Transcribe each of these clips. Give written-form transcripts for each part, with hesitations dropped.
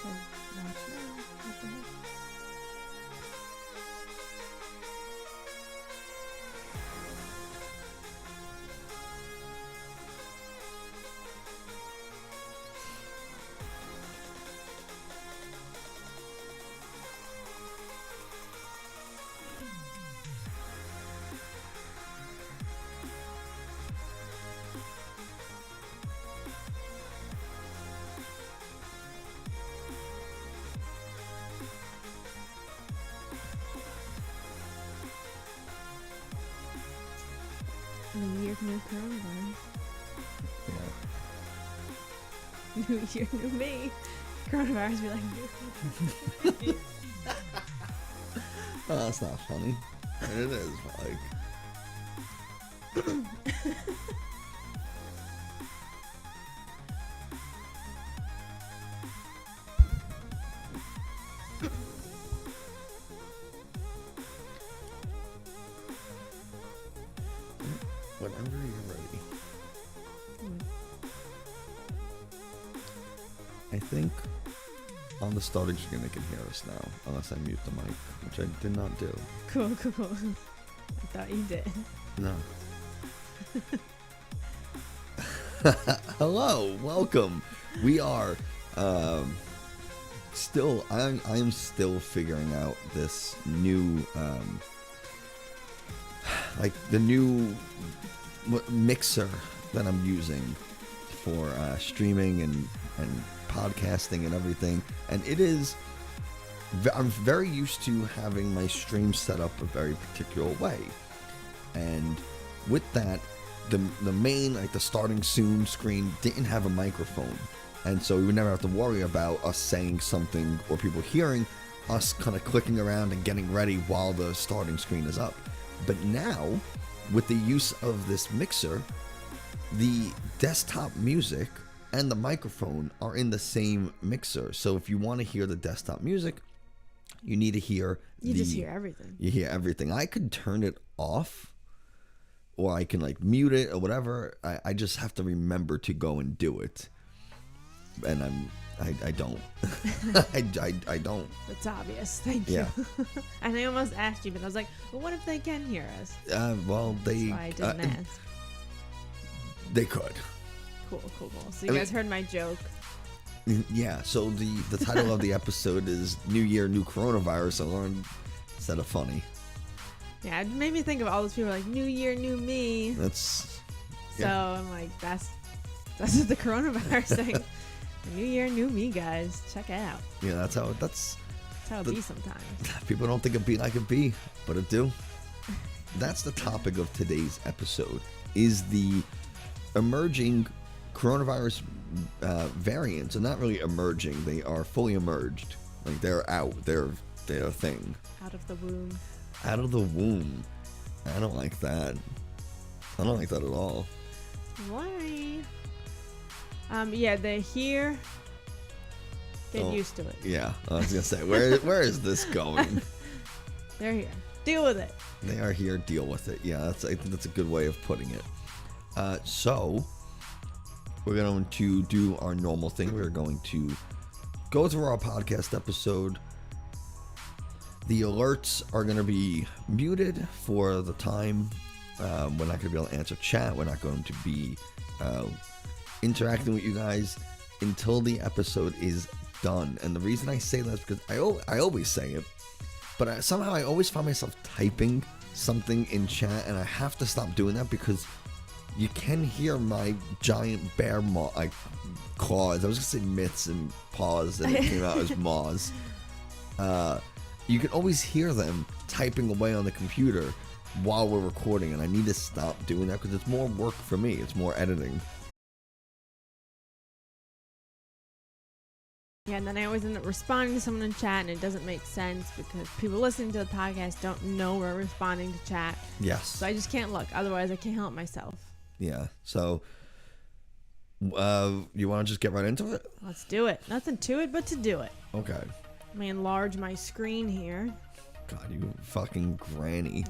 said watch now. What the heck? New year, new coronavirus. Yeah. New year, new me. Coronavirus be like, new. Oh, that's not funny. And it is, like. Whenever you're ready. I think on the starting screen they can hear us now, unless I mute the mic, which I did not do. Cool. I thought you did. No. Hello, welcome. We are still. I am still figuring out this new, like the new mixer that I'm using for streaming and podcasting and everything, and it is. I'm very used to having my stream set up a very particular way, and with that, the main, like the starting soon screen didn't have a microphone, and so we would never have to worry about us saying something or people hearing us kind of clicking around and getting ready while the starting screen is up. But now, with the use of this mixer, the desktop music and the microphone are in the same mixer. So if you want to hear the desktop music, you need to hear You just hear everything. You hear everything. I could turn it off, or I can like mute it or whatever. I just have to remember to go and do it, and I don't. I don't. That's obvious. Thank you. Yeah. And I almost asked you, but I was like, well, what if they can hear us? Well, they. That's why I didn't ask. They could. Cool. So you guys heard my joke. Yeah. So the title of the episode is "New Year, New Coronavirus." I learned instead of funny. Yeah, it made me think of all those people like New Year, New Me. That's. So I'm like, that's what the coronavirus thing. New Year, New Me, guys. Check it out. Yeah, that's how That's how it be sometimes. people don't think it be like it be, but it do. That's the topic of today's episode, is the emerging coronavirus variants. Are not really emerging, they are fully emerged. Like they're out, they're a thing. Out of the womb. Out of the womb. I don't like that. I don't like that at all. Why? Yeah, they're here. Get used to it. Yeah, I was gonna say, where is this going? They're here. Deal with it. They are here. Deal with it. Yeah, I think that's a good way of putting it. So we're going to do our normal thing. We're going to go through our podcast episode. The alerts are going to be muted for the time. We're not going to be able to answer chat. We're not going to be interacting with you guys until the episode is done. And the reason I say that is because I always say it, but somehow I always find myself typing something in chat, and I have to stop doing that because you can hear my giant bear claws. I was gonna say mitts and paws, and it came out as maws. You can always hear them typing away on the computer while we're recording, and I need to stop doing that because it's more work for me. It's more editing. Yeah, and then I always end up responding to someone in chat, and it doesn't make sense because people listening to the podcast don't know we're responding to chat. Yes. So I just can't look. Otherwise, I can't help myself. Yeah. So, you want to just get right into it? Let's do it. Nothing to it but to do it. Okay. Let me enlarge my screen here. God, you fucking granny.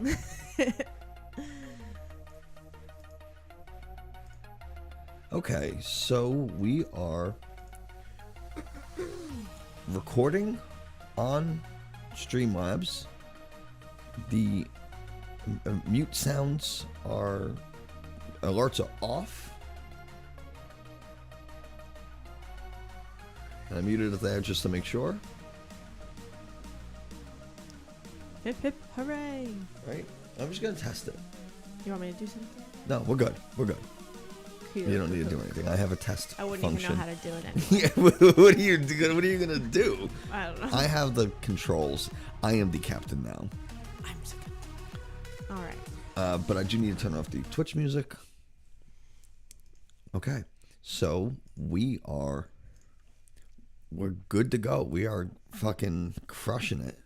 Okay, so we are recording on Streamlabs. The mute sounds alerts are off. And I muted it there just to make sure. Hip hip hooray. Right? I'm just going to test it. You want me to do something? No, we're good. We're good. Cool. You don't need to do anything. I have a test I wouldn't function. even know how to do it anyway. Yeah, what are you gonna do? I don't know. I have the controls. I am the captain now. I'm so good. All right. But I do need to turn off the Twitch music. Okay, so we're good to go. We are fucking crushing it.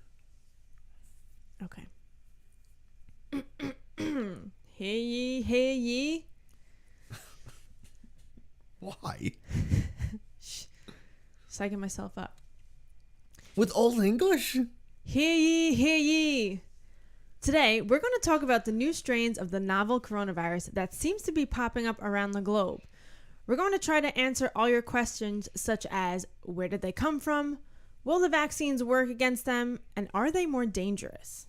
Okay. Hear ye. Why? Psyching myself up. With Old English? Hear ye. Today, we're going to talk about the new strains of the novel coronavirus that seems to be popping up around the globe. We're going to try to answer all your questions, such as where did they come from? Will the vaccines work against them? And are they more dangerous?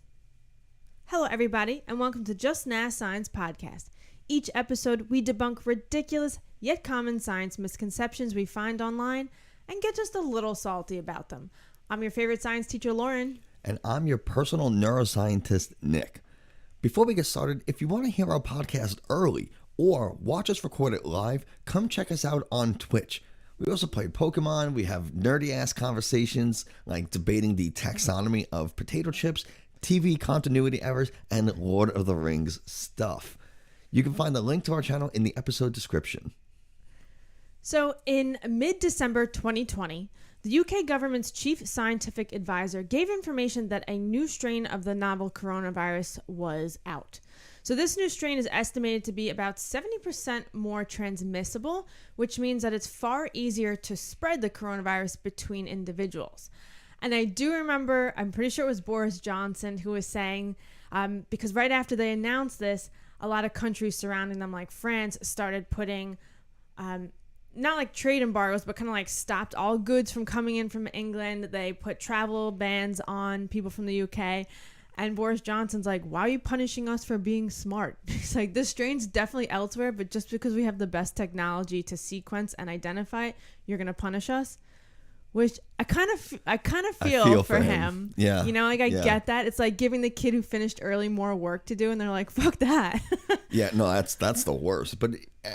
Hello, everybody, and welcome to Just Nah Science Podcast. Each episode, we debunk ridiculous yet common science misconceptions we find online and get just a little salty about them. I'm your favorite science teacher, Lauren. And I'm your personal neuroscientist, Nick. Before we get started, if you want to hear our podcast early or watch us record it live, come check us out on Twitch. We also play Pokemon. We have nerdy-ass conversations like debating the taxonomy of potato chips, TV continuity errors, and Lord of the Rings stuff. You can find the link to our channel in the episode description. So, in mid-December 2020, the UK government's chief scientific advisor gave information that a new strain of the novel coronavirus was out. So this new strain is estimated to be about 70% more transmissible, which means that it's far easier to spread the coronavirus between individuals. And I do remember, I'm pretty sure it was Boris Johnson who was saying, because right after they announced this, a lot of countries surrounding them, like France, started putting, not like trade embargoes, but kind of like stopped all goods from coming in from England. They put travel bans on people from the UK. And Boris Johnson's like, why are you punishing us for being smart? He's like, this strain's definitely elsewhere, but just because we have the best technology to sequence and identify it, you're going to punish us. Which I kind of feel for him. Yeah. You know, like I get that. It's like giving the kid who finished early more work to do, and they're like, fuck that. Yeah, no, that's the worst. But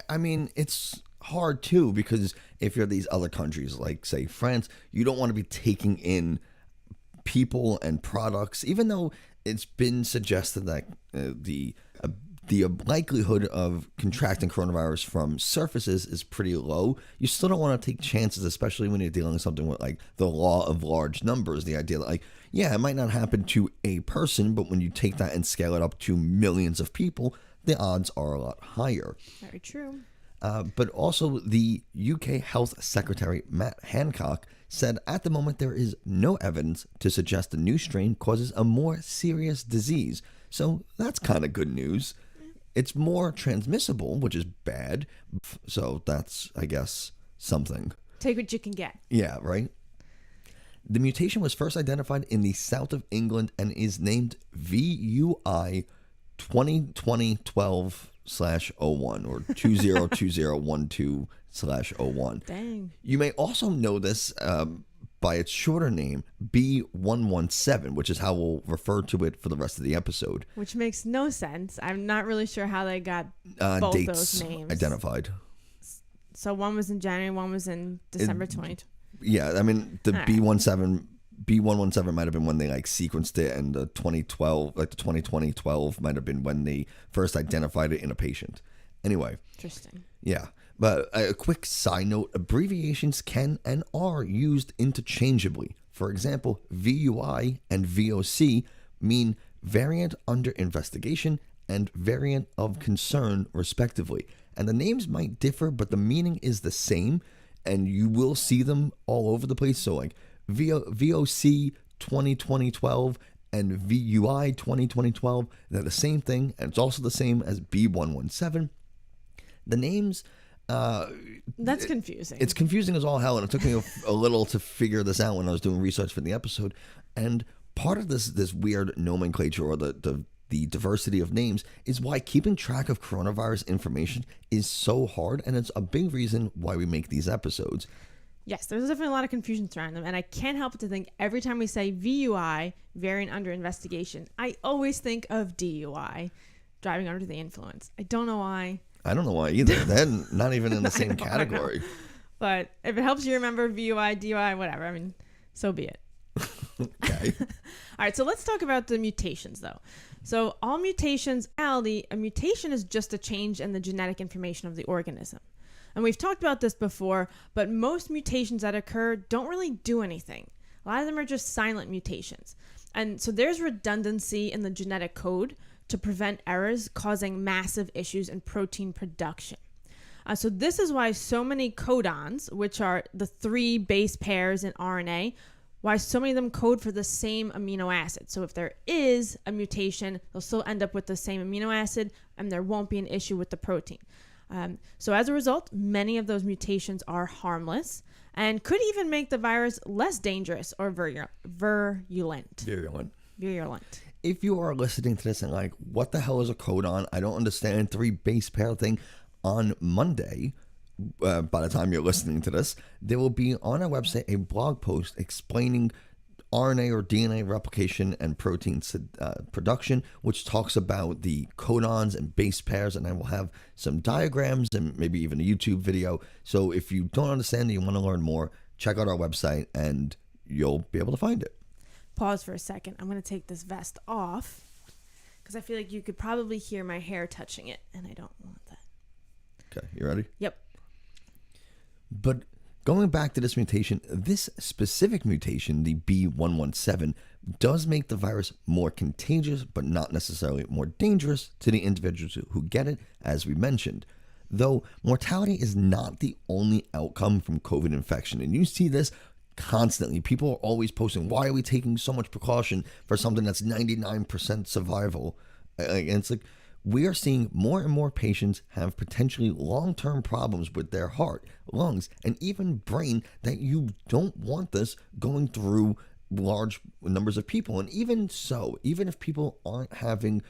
I mean, it's hard too, because if you're these other countries, like say France, you don't want to be taking in people and products, even though it's been suggested that the likelihood of contracting coronavirus from surfaces is pretty low. You still don't want to take chances, especially when you're dealing with something with like the law of large numbers. The idea that like, yeah, it might not happen to a person, but when you take that and scale it up to millions of people, the odds are a lot higher. Very true. But also the UK Health Secretary, Matt Hancock, said at the moment there is no evidence to suggest the new strain causes a more serious disease. So that's kind of good news. It's more transmissible, which is bad. So that's, I guess, something. Take what you can get. Yeah, right? The mutation was first identified in the south of England and is named VUI 2020-12/01 or 202012/01. Dang. You may also know this by its shorter name, B117, which is how we'll refer to it for the rest of the episode. Which makes no sense. I'm not really sure how they got both dates those names identified. So one was in January, one was in December 2020. Yeah, I mean the right. B117 might have been when they like sequenced it, and the 2012, like the 2020-12 might have been when they first identified it in a patient. Anyway. Interesting. Yeah. But a quick side note, abbreviations can and are used interchangeably. For example, VUI and VOC mean variant under investigation and variant of concern, respectively. And the names might differ, but the meaning is the same, and you will see them all over the place. So like VOC 2020-12 and VUI 2020-12, they're the same thing, and it's also the same as B117. The names That's confusing. It's confusing as all hell, and it took me a little to figure this out when I was doing research for the episode. And part of this weird nomenclature, or the diversity of names, is why keeping track of coronavirus information is so hard, and it's a big reason why we make these episodes. Yes, there's definitely a lot of confusion surrounding them, and I can't help but to think every time we say VUI, variant under investigation, I always think of DUI, driving under the influence. I don't know why. I don't know why either. They're not even in the same category. But if it helps you remember VUI, DUI, whatever, I mean, so be it. Okay. All right, so let's talk about the mutations, though. So all mutations, a mutation is just a change in the genetic information of the organism. And we've talked about this before, but most mutations that occur don't really do anything. A lot of them are just silent mutations. And so there's redundancy in the genetic code to prevent errors causing massive issues in protein production. So this is why so many codons, which are the 3 base pairs in RNA, why so many of them code for the same amino acid. So if there is a mutation, they'll still end up with the same amino acid, and there won't be an issue with the protein. So as a result, many of those mutations are harmless and could even make the virus less dangerous or virulent. If you are listening to this and like, what the hell is a codon? I don't understand 3 base pair thing. On Monday, by the time you're listening to this, there will be on our website a blog post explaining RNA or DNA replication and protein production, which talks about the codons and base pairs, and I will have some diagrams and maybe even a YouTube video. So if you don't understand and you want to learn more, check out our website and you'll be able to find it. Pause for a second. I'm going to take this vest off because I feel like you could probably hear my hair touching it, and I don't want that. Okay, you ready? Yep. But going back to this mutation, this specific mutation, the B117, does make the virus more contagious, but not necessarily more dangerous to the individuals who get it, as we mentioned. Though mortality is not the only outcome from COVID infection, and you see this constantly. People are always posting, why are we taking so much precaution for something that's 99% survival? And it's like, we are seeing more and more patients have potentially long-term problems with their heart, lungs, and even brain that you don't want this going through large numbers of people. And even so, even if people aren't having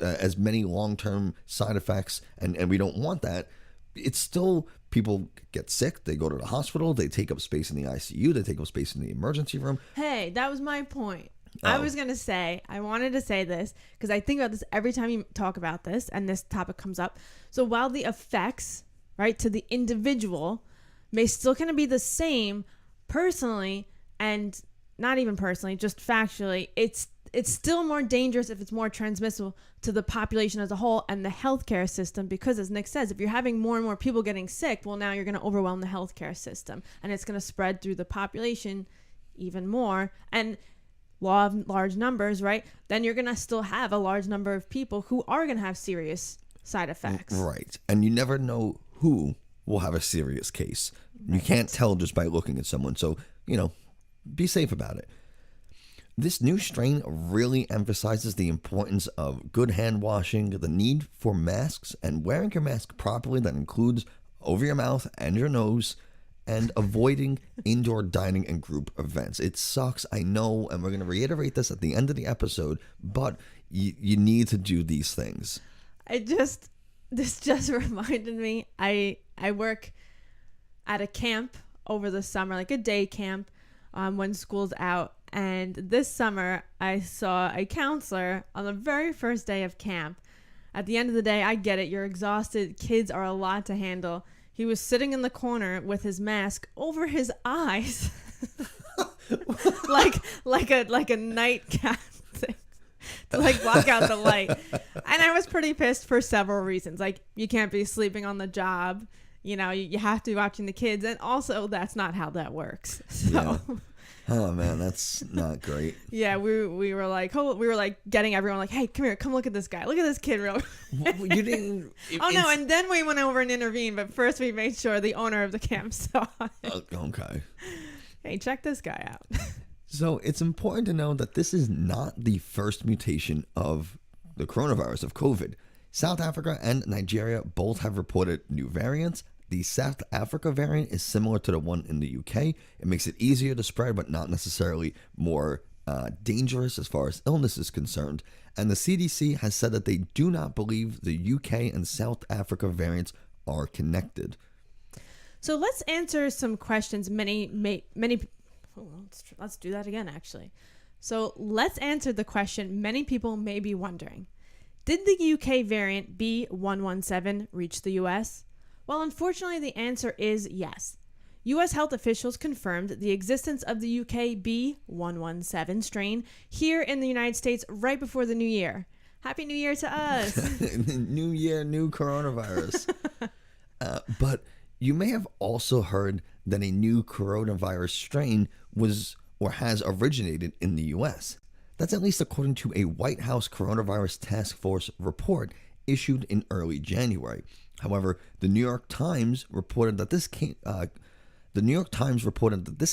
as many long-term side effects, and we don't want that, it's still, people get sick, they go to the hospital, they take up space in the ICU, they take up space in the emergency room. Hey, that was my point. Oh. I wanted to say this because I think about this every time you talk about this and this topic comes up. So while the effects, right, to the individual may still kind of be the same, personally, and not even personally, just factually, it's still more dangerous if it's more transmissible to the population as a whole and the healthcare system, because as Nick says, if you're having more and more people getting sick, well, now you're going to overwhelm the healthcare system and it's going to spread through the population even more. And law of large numbers, right? Then you're going to still have a large number of people who are going to have serious side effects. Right. And you never know who will have a serious case. Right. You can't tell just by looking at someone. So, be safe about it. This new strain really emphasizes the importance of good hand washing, the need for masks, and wearing your mask properly that includes over your mouth and your nose, and avoiding indoor dining and group events. It sucks, I know, and we're going to reiterate this at the end of the episode, but you need to do these things. This just reminded me, I work at a camp over the summer, like a day camp, when school's out. And this summer, I saw a counselor on the very first day of camp. At the end of the day, I get it. You're exhausted. Kids are a lot to handle. He was sitting in the corner with his mask over his eyes, like a nightcap thing to block out the light. And I was pretty pissed for several reasons. Like, you can't be sleeping on the job. You have to be watching the kids, and also that's not how that works. So. Yeah. Oh man, that's not great. Yeah, we were like getting everyone like, hey, come here, come look at this guy, look at this kid, real. You didn't. No, and then we went over and intervened, but first we made sure the owner of the camp saw it. Okay. Hey, check this guy out. So it's important to know that this is not the first mutation of the coronavirus, of COVID. South Africa and Nigeria both have reported new variants, The South Africa variant is similar to the one in the UK. It makes it easier to spread, but not necessarily more dangerous as far as illness is concerned. And the CDC has said that they do not believe the UK and South Africa variants are connected. So let's answer some questions let's do that again, actually. So let's answer the question many people may be wondering. Did the UK variant B117 reach the US? Well, unfortunately, the answer is yes. U.S. health officials confirmed the existence of the UK B117 strain here in the United States right before the new year. Happy New Year to us! New year, new coronavirus. But you may have also heard that a new coronavirus strain was or has originated in the U.S. That's at least according to a White House Coronavirus Task Force report issued in early January. However, the New York Times reported that this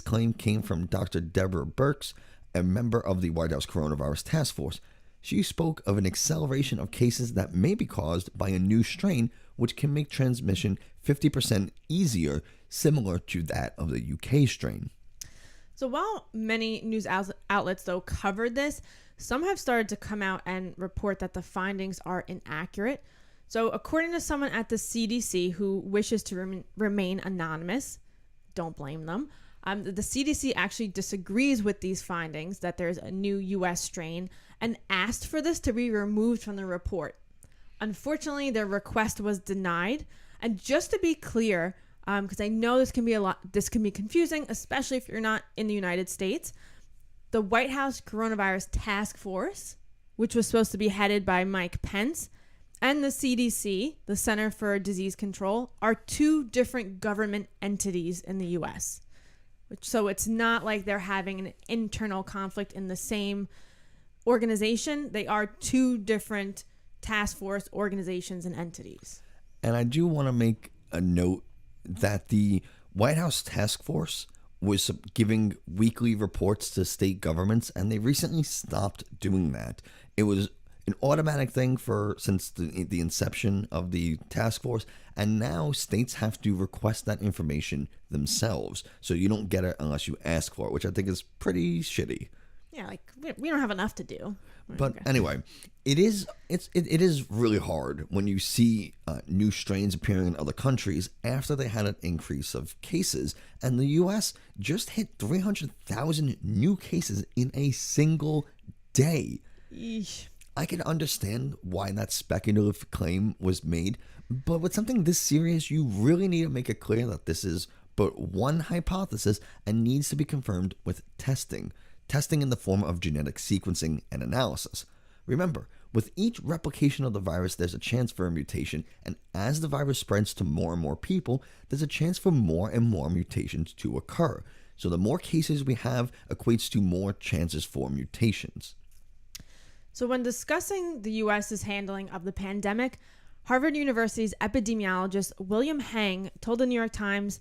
claim came from Dr. Deborah Birx, a member of the White House Coronavirus Task Force. She spoke of an acceleration of cases that may be caused by a new strain, which can make transmission 50% easier, similar to that of the UK strain. So while many news outlets, though, covered this, some have started to come out and report that the findings are inaccurate. So according to someone at the CDC who wishes to remain anonymous, don't blame them, the CDC actually disagrees with these findings that there's a new U.S. strain and asked for this to be removed from the report. Unfortunately, their request was denied. And just to be clear, because I know this can be confusing, especially if you're not in the United States, the White House Coronavirus Task Force, which was supposed to be headed by Mike Pence, and the CDC, the Center for Disease Control, are two different government entities in the U.S. So it's not like they're having an internal conflict in the same organization. They are two different task force organizations and entities. And I do want to make a note that the White House Task Force was giving weekly reports to state governments, and they recently stopped doing that. It was an automatic thing since the inception of the task force, and now states have to request that information themselves, so you don't get it unless you ask for it, which I think is pretty shitty. Yeah, like we don't have enough to do. But anyway, it is really hard when you see new strains appearing in other countries after they had an increase of cases, and the U.S. just hit 300,000 new cases in a single day. Eesh. I can understand why that speculative claim was made, but with something this serious, you really need to make it clear that this is but one hypothesis and needs to be confirmed with testing in the form of genetic sequencing and analysis. Remember, with each replication of the virus, there's a chance for a mutation, and as the virus spreads to more and more people, there's a chance for more and more mutations to occur. So the more cases we have equates to more chances for mutations. So when discussing the U.S.'s handling of the pandemic, Harvard University's epidemiologist William Hang told the New York Times,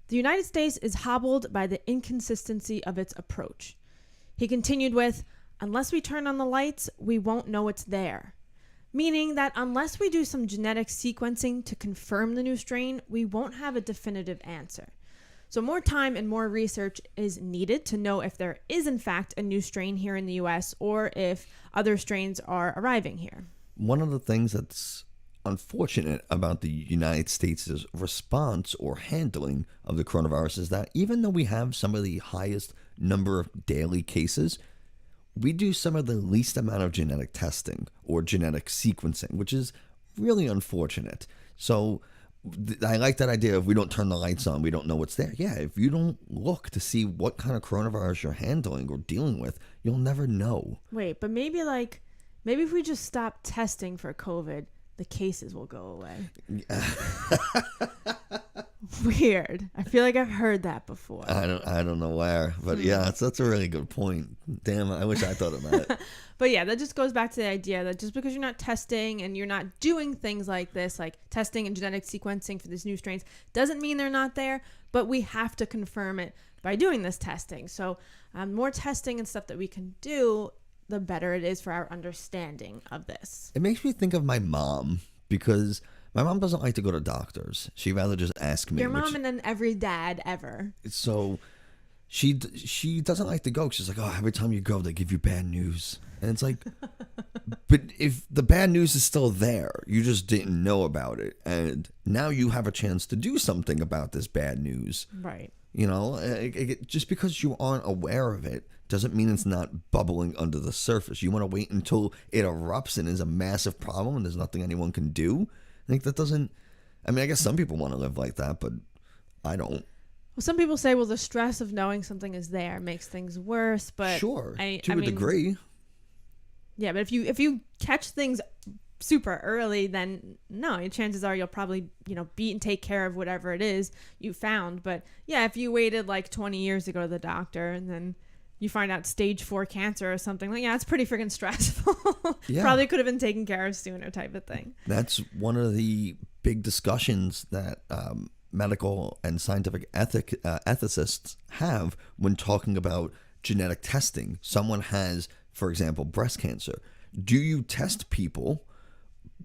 "The United States is hobbled by the inconsistency of its approach." He continued with, "Unless we turn on the lights, we won't know it's there." Meaning that unless we do some genetic sequencing to confirm the new strain, we won't have a definitive answer. So more time and more research is needed to know if there is in fact a new strain here in the US or if other strains are arriving here. One of the things that's unfortunate about the United States' response or handling of the coronavirus is that even though we have some of the highest number of daily cases, we do some of the least amount of genetic testing or genetic sequencing, which is really unfortunate. So I like that idea of we don't turn the lights on, we don't know what's there. Yeah, if you don't look to see what kind of coronavirus you're handling or dealing with, you'll never know. Wait, but maybe if we just stop testing for COVID, the cases will go away. Weird. I feel like I've heard that before. I don't know where, but yeah, that's a really good point. Damn, I wish I thought of that. But yeah, that just goes back to the idea that just because you're not testing and you're not doing things like this, like testing and genetic sequencing for these new strains, doesn't mean they're not there, but we have to confirm it by doing this testing. So more testing and stuff that we can do, the better it is for our understanding of this. It makes me think of my mom, because My mom doesn't like to go to doctors. She'd rather just ask me. Your mom and then every dad ever. So she doesn't like to go. She's like, oh, every time you go, they give you bad news. And it's like, but if the bad news is still there, you just didn't know about it. And now you have a chance to do something about this bad news. Right. You know, just because you aren't aware of it doesn't mean it's not bubbling under the surface. You want to wait until it erupts and is a massive problem and there's nothing anyone can do. I think that doesn't, I mean, I guess some people want to live like that, but I don't. Well, some people say, well, the stress of knowing something is there makes things worse, but Sure, to a degree. Yeah, but if you catch things super early, then no, chances are you'll probably, beat and take care of whatever it is you found. But yeah, if you waited like 20 years to go to the doctor and then you find out stage 4 cancer or something, like, yeah, it's pretty freaking stressful. Yeah. Probably could have been taken care of sooner type of thing. That's one of the big discussions that medical and scientific ethicists have when talking about genetic testing. Someone has, for example, breast cancer. Do you test people,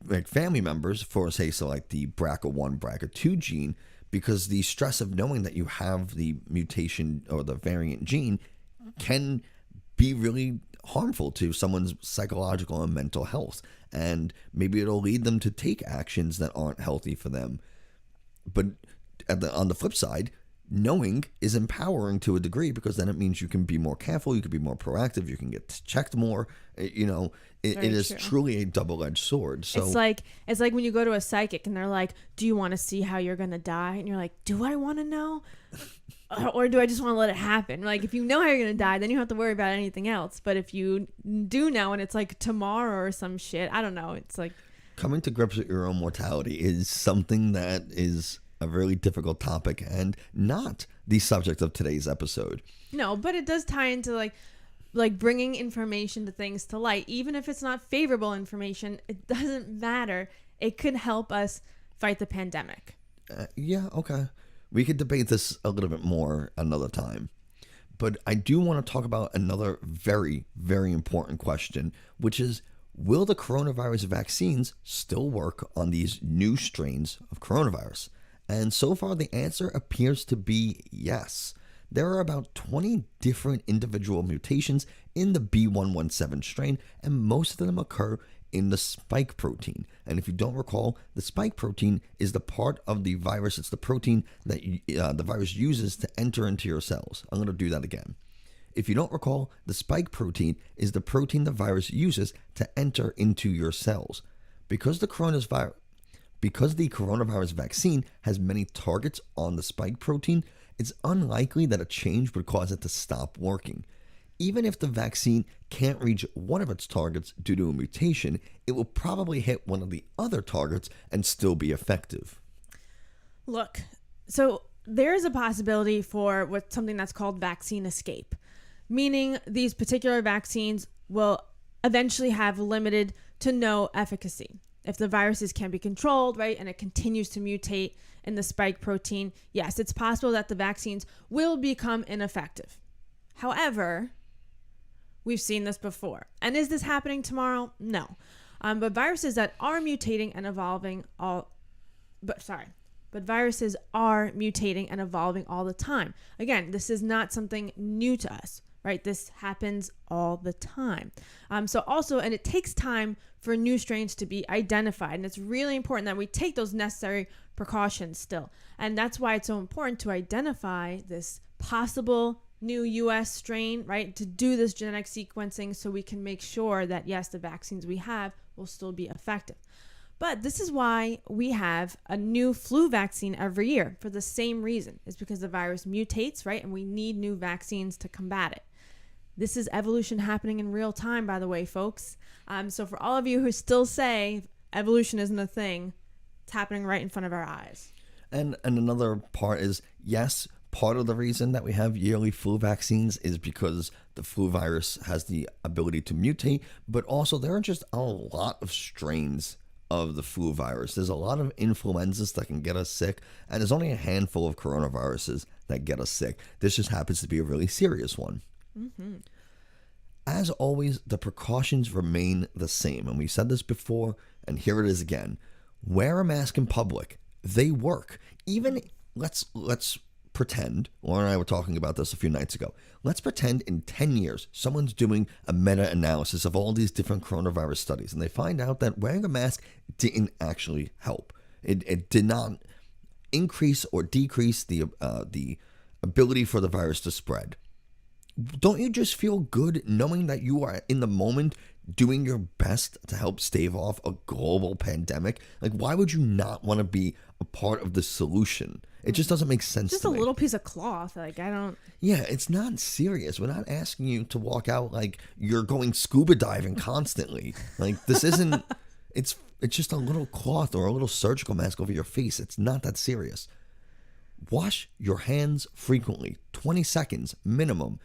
like family members, for, say, so like the BRCA1, BRCA2 gene, because the stress of knowing that you have the mutation or the variant gene can be really harmful to someone's psychological and mental health. And maybe it'll lead them to take actions that aren't healthy for them. But on the flip side, knowing is empowering to a degree, because then it means you can be more careful, you can be more proactive, you can get checked more. It is true. truly a double-edged sword. So it's like when you go to a psychic and they're like, do you want to see how you're gonna die? And you're like, do I want to know? Or do I just want to let it happen? Like, if you know how you're gonna die, then you don't have to worry about anything else. But if you do know and it's like tomorrow or some shit, I don't know, it's like coming to grips with your own mortality is something that is a really difficult topic and not the subject of today's episode. No, but it does tie into like bringing information to things to light. Even if it's not favorable information, it doesn't matter. It could help us fight the pandemic. Yeah, okay. We could debate this a little bit more another time. But I do want to talk about another very, very important question, which is, will the coronavirus vaccines still work on these new strains of coronavirus? And so far, the answer appears to be yes. There are about 20 different individual mutations in the B117 strain, and most of them occur in the spike protein. And if you don't recall, the spike protein is the part of the virus, it's the protein that the virus uses to enter into your cells. I'm going to do that again. If you don't recall, the spike protein is the protein the virus uses to enter into your cells. Because the coronavirus vaccine has many targets on the spike protein, it's unlikely that a change would cause it to stop working. Even if the vaccine can't reach one of its targets due to a mutation, it will probably hit one of the other targets and still be effective. Look, so there is a possibility for something that's called vaccine escape, meaning these particular vaccines will eventually have limited to no efficacy. If the viruses can be controlled, right, and it continues to mutate in the spike protein, yes, it's possible that the vaccines will become ineffective. However, we've seen this before. And is this happening tomorrow? No. But viruses that are mutating and evolving but viruses are mutating and evolving all the time. Again, this is not something new to us, right? This happens all the time. And it takes time for new strains to be identified. And it's really important that we take those necessary precautions still. And that's why it's so important to identify this possible new US strain, right? To do this genetic sequencing so we can make sure that, yes, the vaccines we have will still be effective. But this is why we have a new flu vaccine every year, for the same reason. It's because the virus mutates, right? And we need new vaccines to combat it. This is evolution happening in real time, by the way, folks. So for all of you who still say evolution isn't a thing, it's happening right in front of our eyes. And another part is, yes, part of the reason that we have yearly flu vaccines is because the flu virus has the ability to mutate, but also there are just a lot of strains of the flu virus. There's a lot of influenzas that can get us sick, and there's only a handful of coronaviruses that get us sick. This just happens to be a really serious one. Mm-hmm. As always, the precautions remain the same, and we said this before, and here it is again. wear a mask in public. They work. Even let's pretend, Lauren and I were talking about this a few nights ago. Let's pretend in 10 years someone's doing a meta-analysis of all these different coronavirus studies, and they find out that wearing a mask didn't actually help. It did not increase or decrease the ability for the virus to spread. Don't you just feel good knowing that you are in the moment doing your best to help stave off a global pandemic? Like, why would you not want to be a part of the solution? It just doesn't make sense Just to a me. little piece of cloth. Like, I don't. Yeah, it's not serious. We're not asking you to walk out like you're going scuba diving constantly. Like, this isn't. It's just a little cloth or a little surgical mask over your face. It's not that serious. Wash your hands frequently, 20 seconds minimum.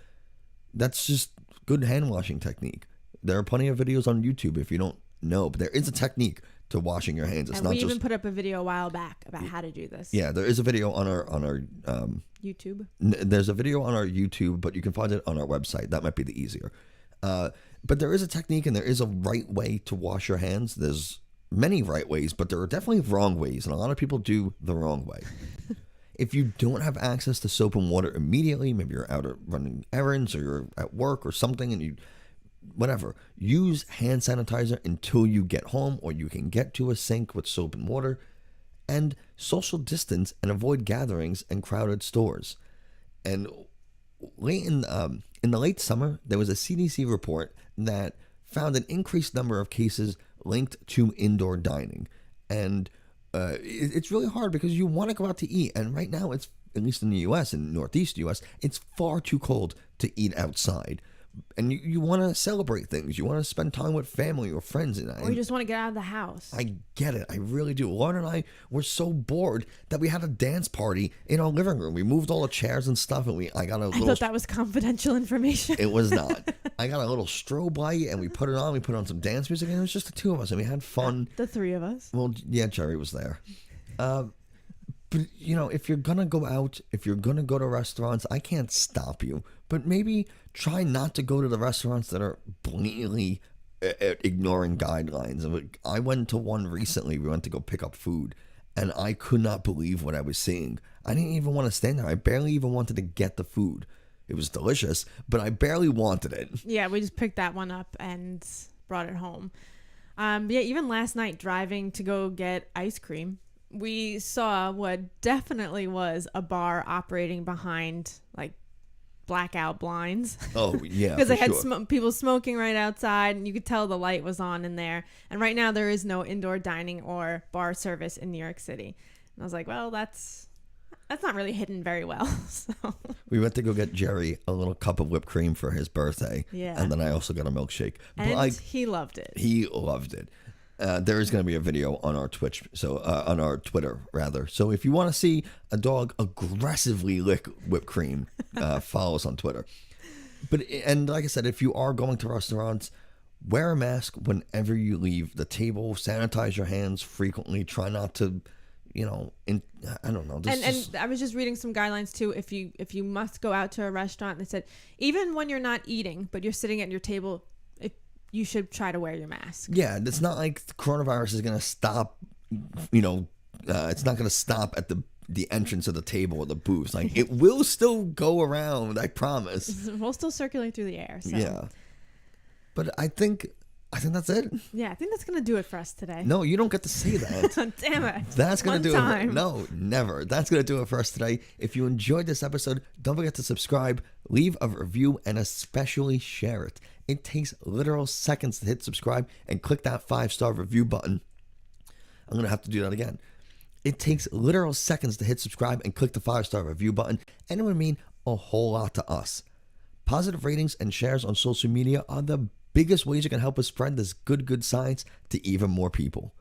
That's just good hand washing technique. There are plenty of videos on YouTube if you don't know, but there is a technique to washing your hands. It's And not we just. even put up a video a while back about how to do this. Yeah, there is a video on our YouTube. there's a video on our YouTube, but you can find it on our website. That might be the easier. But there is a technique and there is a right way to wash your hands. There's many right ways, but there are definitely wrong ways, and a lot of people do the wrong way. If you don't have access to soap and water immediately, maybe you're out running errands or you're at work or something, and whatever, use hand sanitizer until you get home, or you can get to a sink with soap and water, and social distance and avoid gatherings and crowded stores. And late in the late summer, there was a CDC report that found an increased number of cases linked to indoor dining. And it's really hard because you want to go out to eat. And right now, it's, at least in the U.S. and Northeast U.S., it's far too cold to eat outside. And you want to celebrate things. You want to spend time with family or friends. Or you just want to get out of the house. I get it. I really do. Lauren and I were so bored that we had a dance party in our living room. We moved all the chairs and stuff, and I got a little. I thought that was confidential information. It was not. I got a little strobe light, and we put it on. We put on some dance music, and it was just the two of us, and we had fun. The three of us. Well, yeah, Jerry was there. But, if you're going to go out, if you're going to go to restaurants, I can't stop you. But maybe try not to go to the restaurants that are blatantly ignoring guidelines. I went to one recently. We went to go pick up food, and I could not believe what I was seeing. I didn't even want to stand there. I barely even wanted to get the food. It was delicious, but I barely wanted it. Yeah, we just picked that one up and brought it home. Yeah, even last night driving to go get ice cream, we saw what definitely was a bar operating behind like blackout blinds. Oh, yeah. Because they had sure. people smoking right outside, and you could tell the light was on in there. And right now there is no indoor dining or bar service in New York City. And I was like, well, that's not really hidden very well. So We went to go get Jerry a little cup of whipped cream for his birthday. Yeah. And then I also got a milkshake. and he loved it. He loved it. There is going to be a video on our Twitch, on our Twitter rather. So if you want to see a dog aggressively lick whipped cream, follow us on Twitter. And like I said, if you are going to restaurants, wear a mask whenever you leave the table. Sanitize your hands frequently. Try not to, I don't know. And I was just reading some guidelines too. If you must go out to a restaurant, they said even when you're not eating but you're sitting at your table, you should try to wear your mask. Yeah, it's not like the coronavirus is going to stop, it's not going to stop at the entrance of the table or the booths. Like, it will still go around, I promise. We'll still circulate through the air. So. Yeah. But I think that's it. Yeah, I think that's going to do it for us today. No, you don't get to say that. Damn it. That's going to do time. it. No, never. That's going to do it for us today. If you enjoyed this episode, don't forget to subscribe, leave a review, and especially share it. It takes literal seconds to hit subscribe and click that 5-star review button. I'm going to have to do that again. It takes literal seconds to hit subscribe and click the 5-star review button, and it would mean a whole lot to us. Positive ratings and shares on social media are the biggest ways you can help us spread this good science to even more people.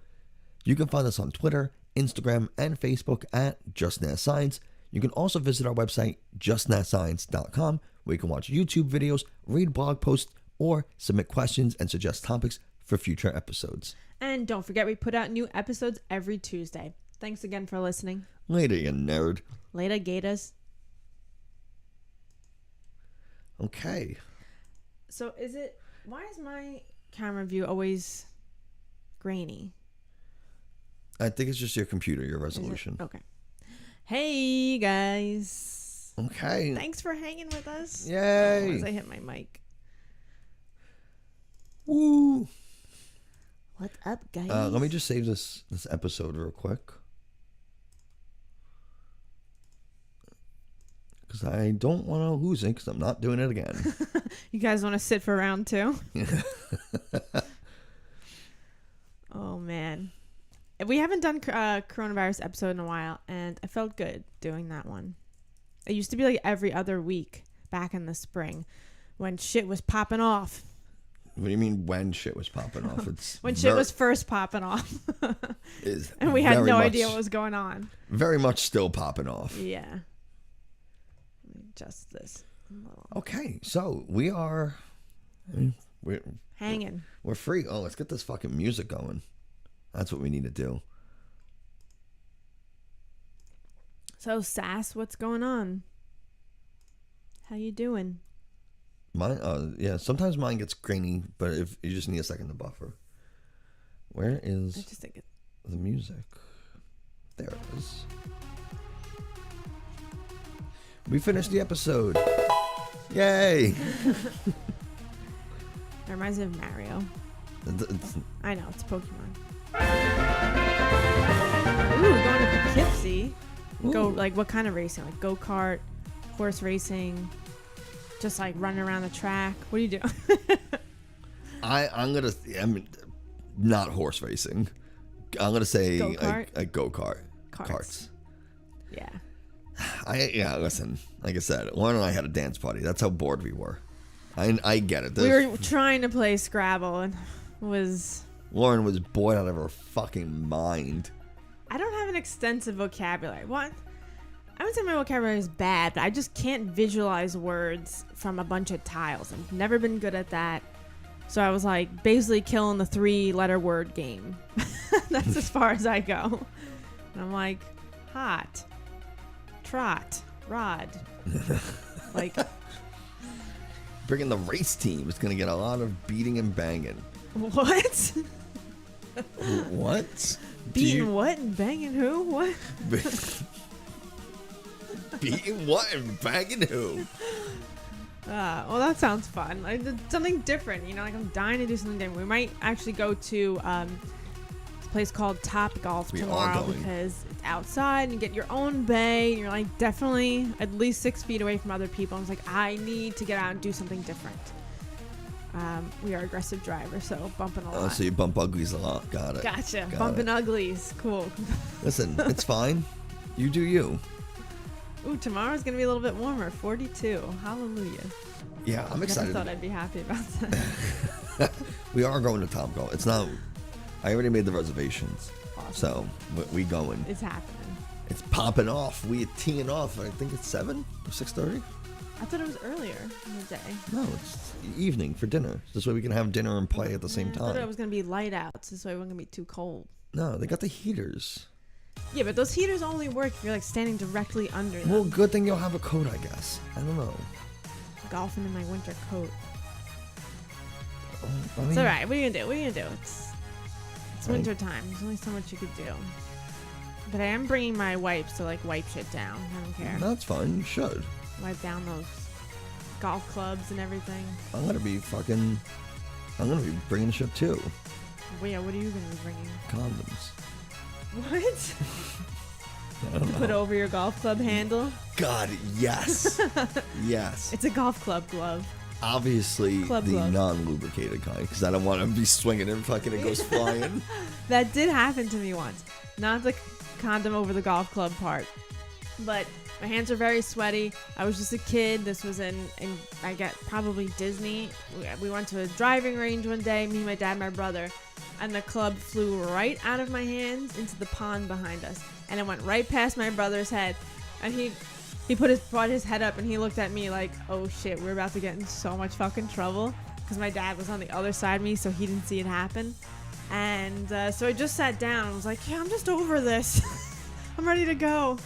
You can find us on Twitter, Instagram, and Facebook at JustNatScience. You can also visit our website, justnatscience.com, where you can watch YouTube videos, read blog posts, or submit questions and suggest topics for future episodes. And don't forget, we put out new episodes every Tuesday. Thanks again for listening. Later, you nerd. Later, Gators. Okay. So why is my camera view always grainy? I think it's just your computer, your Is it? resolution. Okay. Hey, guys. Okay. Thanks for hanging with us. Yay. As I hit my mic. Woo. What's up, guys? Let me just save this episode real quick. Because I don't want to lose it because I'm not doing it again. You guys want to sit for round 2? Oh, man. We haven't done coronavirus episode in a while, and I felt good doing that one. It used to be like every other week back in the spring when shit was popping off. What do you mean when shit was popping off? It's When shit was first popping off. is And we had very no much- idea what was going on. Very much still popping off. Yeah. Let me adjust this a little. Okay, so we are... We're Hanging. free. Oh, let's get this fucking music going. That's what we need to do. So, Sass, what's going on? How you doing? Mine, yeah, sometimes mine gets grainy, but if you just need a second to buffer. Where I is just think it. the music? There it is. We finished the episode. Yay! It reminds me of Mario. It's- I know, it's Pokemon. Ooh, going to Poughkeepsie. Go, Ooh. like, what kind of racing? Like, go-kart, horse racing, just, like, running around the track? What do you do? I mean, not horse racing. I'm gonna say Go-kart? a go-kart. Carts. Yeah. Listen, like I said, Lauren and I had a dance party. That's how bored we were. I get it. We were trying to play Scrabble and Lauren was bored out of her fucking mind. I don't have an extensive vocabulary. What? I would say my vocabulary is bad, but I just can't visualize words from a bunch of tiles. I've never been good at that. So I was like basically killing the 3-letter word game. That's as far as I go. And I'm like, hot, trot, rod. Like, Bringing the race team is gonna get a lot of beating and banging. what? What? Beating what and banging who? What? Beating what and banging who? Well, that sounds fun. Like, something different, you know. Like, I'm dying to do something different. We might actually go to this place called Top Golf We are tomorrow going. because it's outside and you get your own bay. And you're like definitely at least 6 feet away from other people. I was like, I need to get out and do something different. We are aggressive drivers, so bumping a lot. So you bump uglies a lot. Got it. Gotcha. Got Bumping it. uglies. Cool. Listen, it's fine. You do you. Ooh, tomorrow's gonna be a little bit warmer. 42. Hallelujah. Yeah, I'm I excited. thought I'd be happy about that. We are going to Top Golf. It's not. I already made the reservations, Awesome. so we going. It's happening. It's popping off. We are teeing off. I think it's 7 or 6:30. I thought it was earlier in the day. No, it's evening for dinner. This way we can have dinner and play at the same I thought it time. was gonna be light out, so this way it wasn't gonna be too cold. No, they got the heaters. Yeah, but those heaters only work if you're like standing directly under them. Well, good thing you'll have a coat, I guess. I don't know. Golfing in my winter coat. I mean, It's alright. What are you gonna do? What are you gonna do? It's Right. winter time. There's only so much you could do. But I am bringing my wipes to like wipe shit down. I don't care. That's fine. You should. Wipe down those golf clubs and everything. I'm gonna be bringing shit too. Well, yeah, what are you gonna be bringing? Condoms. What? I don't know. Put over your golf club handle? God, yes, yes. It's a golf club glove. Obviously, Club the glove. non-lubricated kind, because I don't want to be swinging and fucking it goes flying. That did happen to me once. Not the condom over the golf club part. But my hands were very sweaty. I was just a kid. This was in I get probably Disney. We went to a driving range one day, me, my dad, my brother. And the club flew right out of my hands into the pond behind us. And it went right past my brother's head. And he brought his head up and he looked at me like, oh shit, we're about to get in so much fucking trouble. Because my dad was on the other side of me, so he didn't see it happen. And so I just sat down and was like, yeah, I'm just over this. I'm ready to go.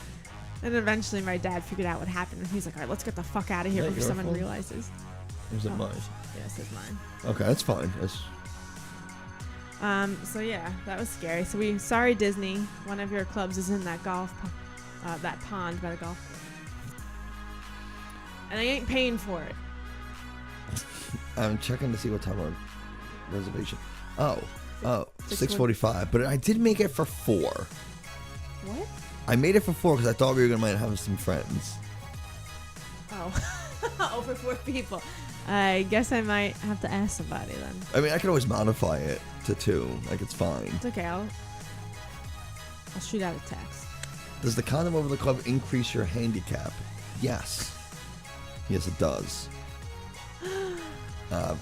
And eventually my dad figured out what happened. And he's like, all right, let's get the fuck out of here Is that before your someone phone? realizes. Is it Oh. mine? Yes, it's mine. Okay, that's fine. So yeah, that was scary. So sorry Disney, one of your clubs is in that that pond by the golf course, and I ain't paying for it. I'm checking to see what time our reservation. Oh, 6:45. 6:45. But I did make it for 4. What? I made it for 4 because I thought we were gonna have some friends. Oh, over 4 people. I guess I might have to ask somebody then. I mean, I could always modify it to 2. Like, it's fine. It's okay. I'll shoot out a text. Does the condom over the club increase your handicap? Yes. Yes, it does.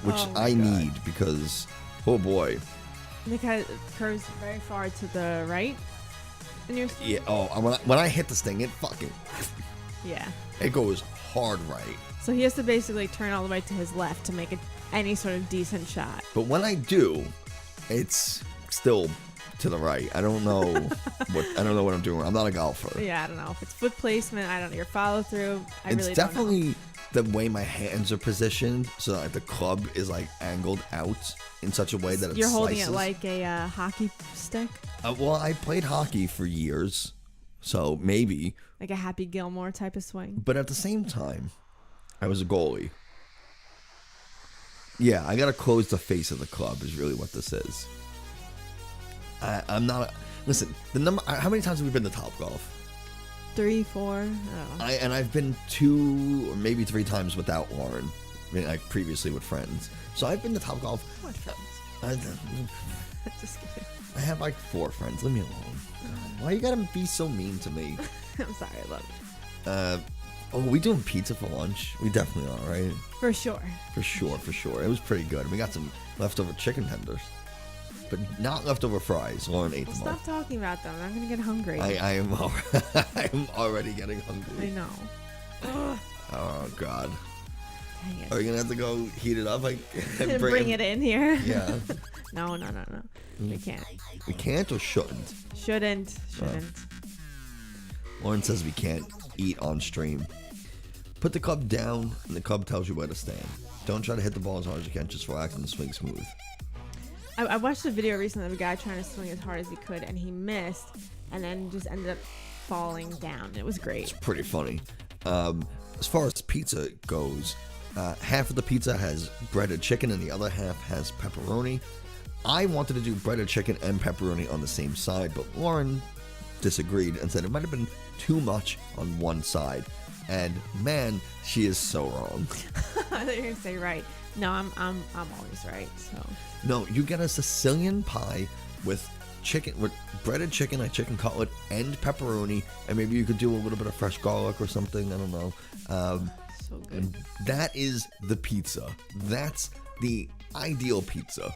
Which Oh my I God. need because, oh boy. Because it curves very far to the right. In your Yeah. Oh, when I hit this thing, it Yeah. it goes hard right. So he has to basically turn all the way to his left to make it any sort of decent shot. But when I do, it's still to the right. I don't know what I'm doing. I'm not a golfer. Yeah, I don't know if it's foot placement. I don't know your follow through. It's really definitely the way my hands are positioned, so that like, the club is like angled out in such a way that You're holding slices. it like a hockey stick, Well, I played hockey for years, so maybe. like a Happy Gilmore type of swing. But at the same time, I was a goalie. Yeah, I gotta close the face of the club is really what this is. I'm not. Listen, the number. How many times have we been to Topgolf? 3, 4. I don't know. I've been 2 or maybe 3 times without Lauren. I mean, like previously with friends. So I've been to Topgolf. What friends? Just kidding. I have like 4 friends. Leave me alone. Why you gotta be so mean to me? I'm sorry. I love you. Oh, we doing pizza for lunch? We definitely are, right? For sure. For sure. It was pretty good. We got some leftover chicken tenders, but not leftover fries. Lauren ate Well, them all. stop talking about them. I'm gonna get hungry. I am already getting I hungry. know. Ugh, Oh God. dang it. Are you gonna have to go heat it up? And Bring it in here. Yeah. No. We can't. We can't or shouldn't. Shouldn't. Lauren says we can't eat on stream. Put the club down, and the club tells you where to stand. Don't try to hit the ball as hard as you can. Just relax and swing smooth. I watched a video recently of a guy trying to swing as hard as he could, and he missed, and then just ended up falling down. It was great. It's pretty funny. As far as pizza goes, half of the pizza has breaded chicken, and the other half has pepperoni. I wanted to do breaded chicken and pepperoni on the same side, but Lauren disagreed and said it might have been too much on one side. And man, she is so wrong. I thought you were gonna say right. No, I'm always right. So No, you get a Sicilian pie with chicken, with breaded chicken, like chicken cutlet, and pepperoni, and maybe you could do a little bit of fresh garlic or something. I don't know. so good. And that is the pizza. That's the ideal pizza.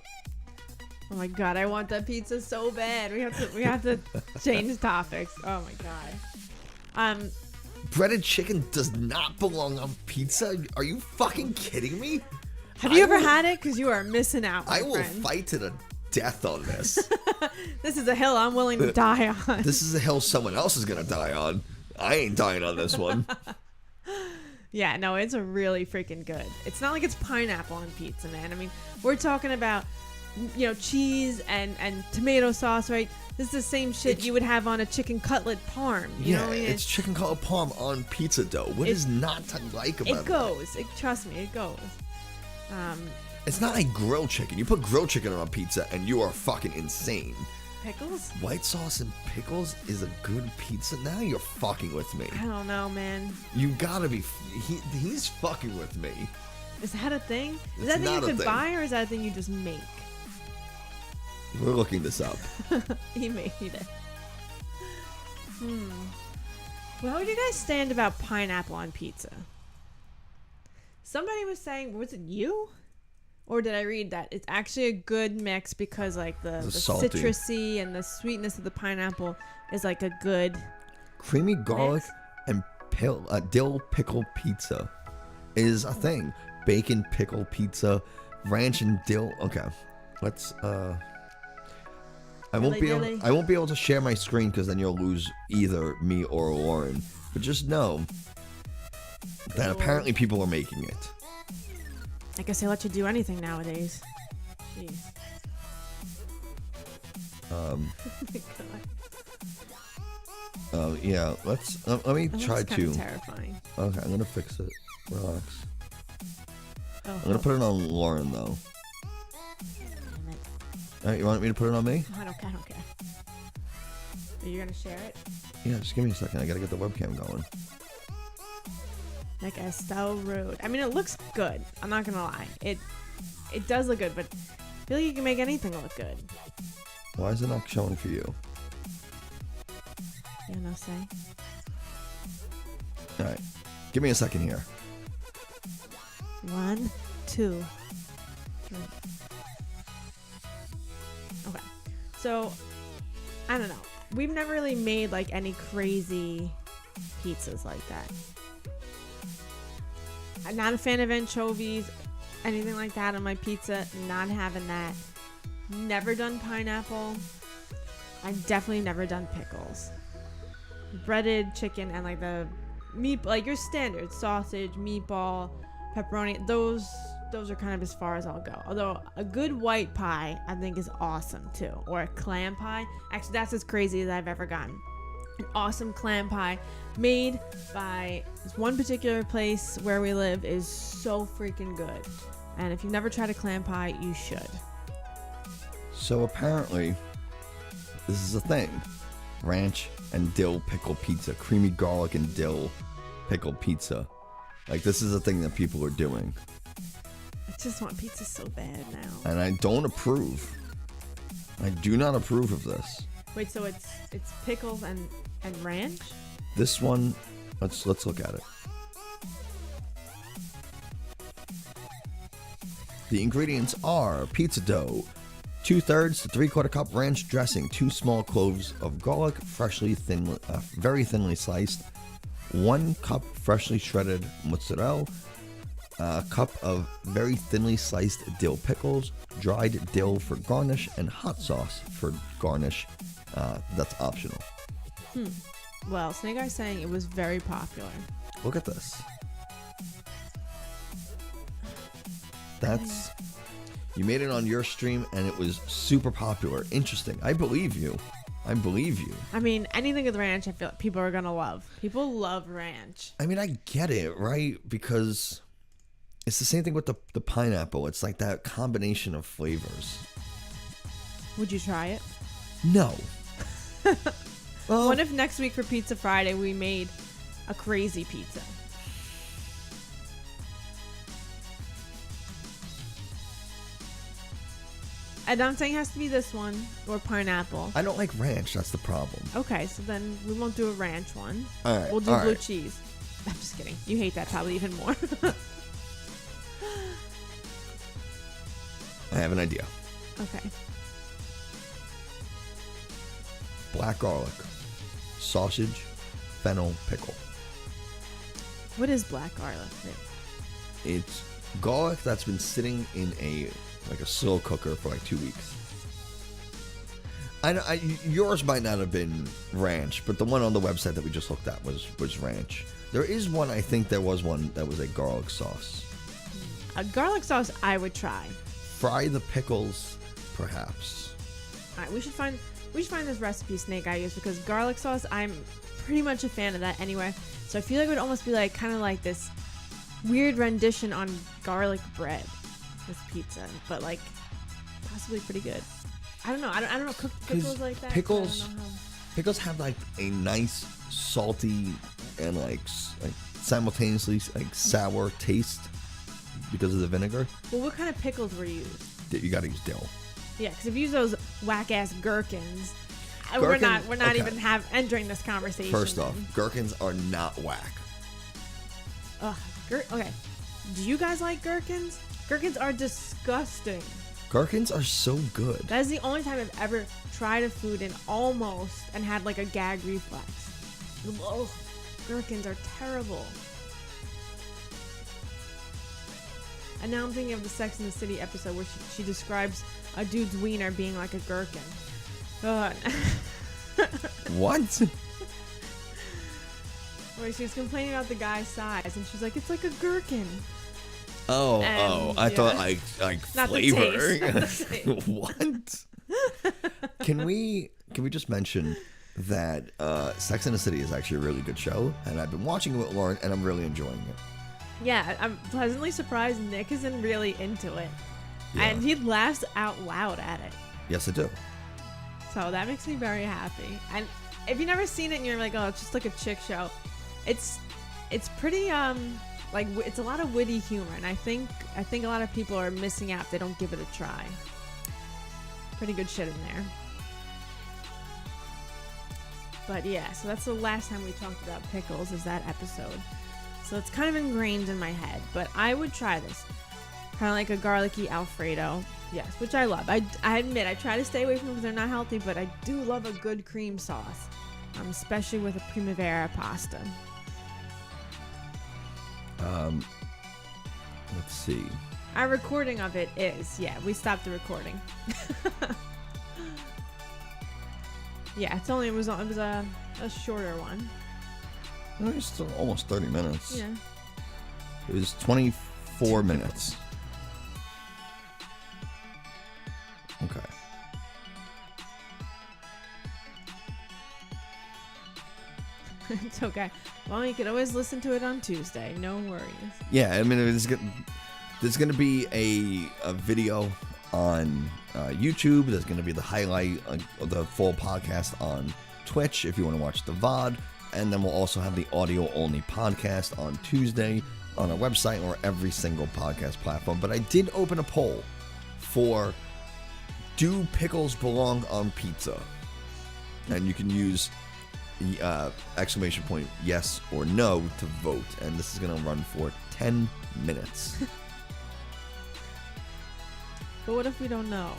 Oh my god, I want that pizza so bad. We have to change topics. Oh my god. Breaded chicken does not belong on pizza. Are you fucking kidding me? Have you ever had it? Because you are missing out, my I will friend. fight to the death on this. This is a hill I'm willing to die on. This is a hill someone else is gonna die on. I ain't dying on this one. Yeah, no, it's a really freaking good. It's not like it's pineapple on pizza, man. I mean, we're talking about, cheese and tomato sauce, right? This is the same shit you would have on a chicken cutlet parm. You know Yeah, what I mean? it's chicken cutlet parm on pizza dough. What is not to like about It goes. Trust me, it goes. It's not like grilled chicken. You put grilled chicken on a pizza and you are fucking insane. Pickles? White sauce and pickles is a good pizza. Now you're fucking with me. I don't know, man. You gotta be. He's fucking with me. Is that a thing? Is It's that a thing you not a could thing. buy, or is that a thing you just make? We're looking this up. He made it. Well, how would you guys stand about pineapple on pizza? Somebody was saying, was it you? Or did I read that? It's actually a good mix because like the salty. citrusy and the sweetness of the pineapple is like a good... Creamy garlic Mix. and dill pickle pizza is a thing. Bacon pickle pizza, ranch and dill. Okay, let's. I won't be able to share my screen because then you'll lose either me or Lauren. But just know that apparently people are making it. I guess they let you do anything nowadays. Jeez. Oh my God. Yeah. Let me That try looks kind to. of terrifying. Okay, I'm gonna fix it. Relax. Oh, I'm gonna put it on Lauren though. damn it. All right, you want me to put it on me? I don't care. Are you gonna share it? Yeah, just give me a second. I gotta get the webcam going. Like Estelle Road. I mean, it looks good. I'm not gonna lie. It does look good, but I feel like you can make anything look good. Why is it not showing for you? You know, say. All right, give me a second here. 1, 2, 3. Okay. So, I don't know. We've never really made like any crazy pizzas like that. I'm not a fan of anchovies, anything like that on my pizza. Not having that. Never done pineapple. I've definitely never done pickles. Breaded chicken and like the meat, like your standard sausage, meatball, pepperoni. Those are kind of as far as I'll go. Although a good white pie I think is awesome too, or a clam pie. Actually, that's as crazy as I've ever gotten. An awesome clam pie made by this one particular place where we live is so freaking good. And if you've never tried a clam pie, you should. So apparently, this is a thing. Ranch and dill pickle pizza. Creamy garlic and dill pickle pizza. Like, this is a thing that people are doing. I just want pizza so bad now. And I don't approve. I do not approve of this. Wait, so it's pickles and ranch? This one, let's look at it. The ingredients are pizza dough, 2/3 to 3/4 cup ranch dressing, 2 small cloves of garlic, very thinly sliced, 1 cup freshly shredded mozzarella, a cup of very thinly sliced dill pickles, dried dill for garnish, and hot sauce for garnish. That's optional. Well, Snake Eye's saying it was very popular. Look at this. That's... You made it on your stream and it was super popular. Interesting. I believe you. I mean, anything with ranch, I feel like people are gonna love. People love ranch. I mean, I get it, right? Because it's the same thing with the pineapple. It's like that combination of flavors. Would you try it? No. Well, What if next week for Pizza Friday we made a crazy pizza? And I'm saying it has to be this one or pineapple. I don't like ranch. That's the problem. Okay, so then we won't do a ranch one. All right. We'll do all blue right. cheese. I'm just kidding. You hate that probably even more. I have an idea. Okay. Black garlic, sausage, fennel, pickle. What is black garlic? It's garlic that's been sitting in a slow cooker for like 2 weeks. Yours might not have been ranch, but the one on the website that we just looked at was ranch. There is one, I think there was one that was a garlic sauce. A garlic sauce I would try. Fry the pickles, perhaps. All right, we should find this recipe Snake Eye used, because garlic sauce, I'm pretty much a fan of that anyway. So I feel like it would almost be like kind of like this weird rendition on garlic bread with pizza, but like possibly pretty good. I don't know. I don't know. Cooked pickles like that. Pickles, I don't know how... pickles have like a nice salty and like simultaneously like sour taste because of the vinegar. Well, what kind of pickles were used? You got to use dill. Yeah, because if you use those whack ass gherkins, we're not okay. even entering this conversation. First off, gherkins are not whack. Ugh, okay. Do you guys like gherkins? Gherkins are disgusting. Gherkins are so good. That is the only time I've ever tried a food and had like a gag reflex. Ugh, gherkins are terrible. And now I'm thinking of the Sex and the City episode where she describes a dude's wiener being like a gherkin. Ugh. What? Where she was complaining about the guy's size, and she's like, "It's like a gherkin." Oh, I yeah. thought like Not the flavor. taste. What? Can we just mention that Sex and the City is actually a really good show, and I've been watching it with Lauren, and I'm really enjoying it. Yeah, I'm pleasantly surprised Nick isn't really into it. Yeah. And he laughs out loud at it. Yes, I do. So that makes me very happy. And if you've never seen it and you're like, oh, it's just like a chick show, it's pretty it's a lot of witty humor, and I think a lot of people are missing out if they don't give it a try. Pretty good shit in there. But yeah, so that's the last time we talked about pickles, is that episode. So it's kind of ingrained in my head, but I would try this. Kind of like a garlicky Alfredo. Yes, which I love. I admit, I try to stay away from them because they're not healthy, but I do love a good cream sauce, especially with a Primavera pasta. Let's see. Our recording of it is, we stopped the recording. Yeah, it was a shorter one. No, it's still almost 30 minutes. Yeah. It was 24 minutes. Okay. It's okay. Well, you can always listen to it on Tuesday. No worries. Yeah, I mean, there's going to be a video on YouTube. There's going to be the highlight of the full podcast on Twitch if you want to watch the VOD. And then we'll also have the audio-only podcast on Tuesday on our website or every single podcast platform. But I did open a poll for, do pickles belong on pizza? And you can use the exclamation point yes or no to vote. And this is going to run for 10 minutes. But what if we don't know?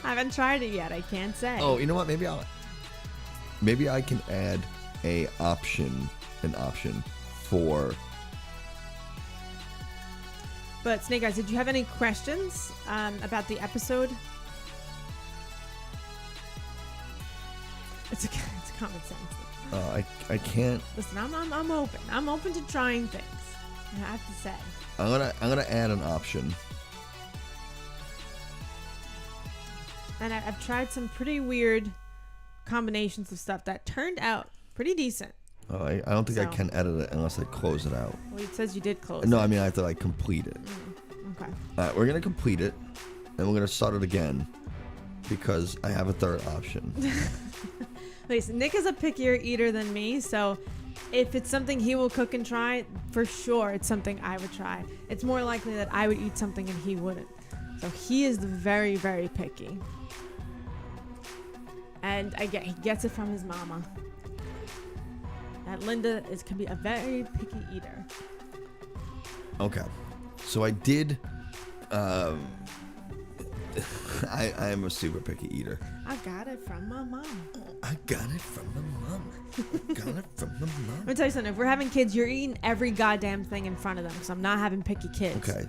I haven't tried it yet. I can't say. Oh, you know what? Maybe I can add an option for. But Snake Eyes, did you have any questions about the episode? It's common sense. I can't. Listen, I'm open. I'm open to trying things. I have to say. I'm gonna add an option. And I've tried some pretty weird combinations of stuff that turned out pretty decent. Oh, I don't think I can edit it unless I close it out. Well, it says you did close No, it. I mean I have to complete it. Okay. All right, we're gonna complete it, and we're gonna start it again because I have a third option. Listen, Nick is a pickier eater than me, so if it's something he will cook and try, for sure it's something I would try. It's more likely that I would eat something and he wouldn't. So he is very, very picky. And he gets it from his mama. That Linda can be a very picky eater. Okay, so I did. I am a super picky eater. I got it from my mom. I got it from my mom. Got it from my mom. Let me tell you something. If we're having kids, you're eating every goddamn thing in front of them because I'm not having picky kids. Okay.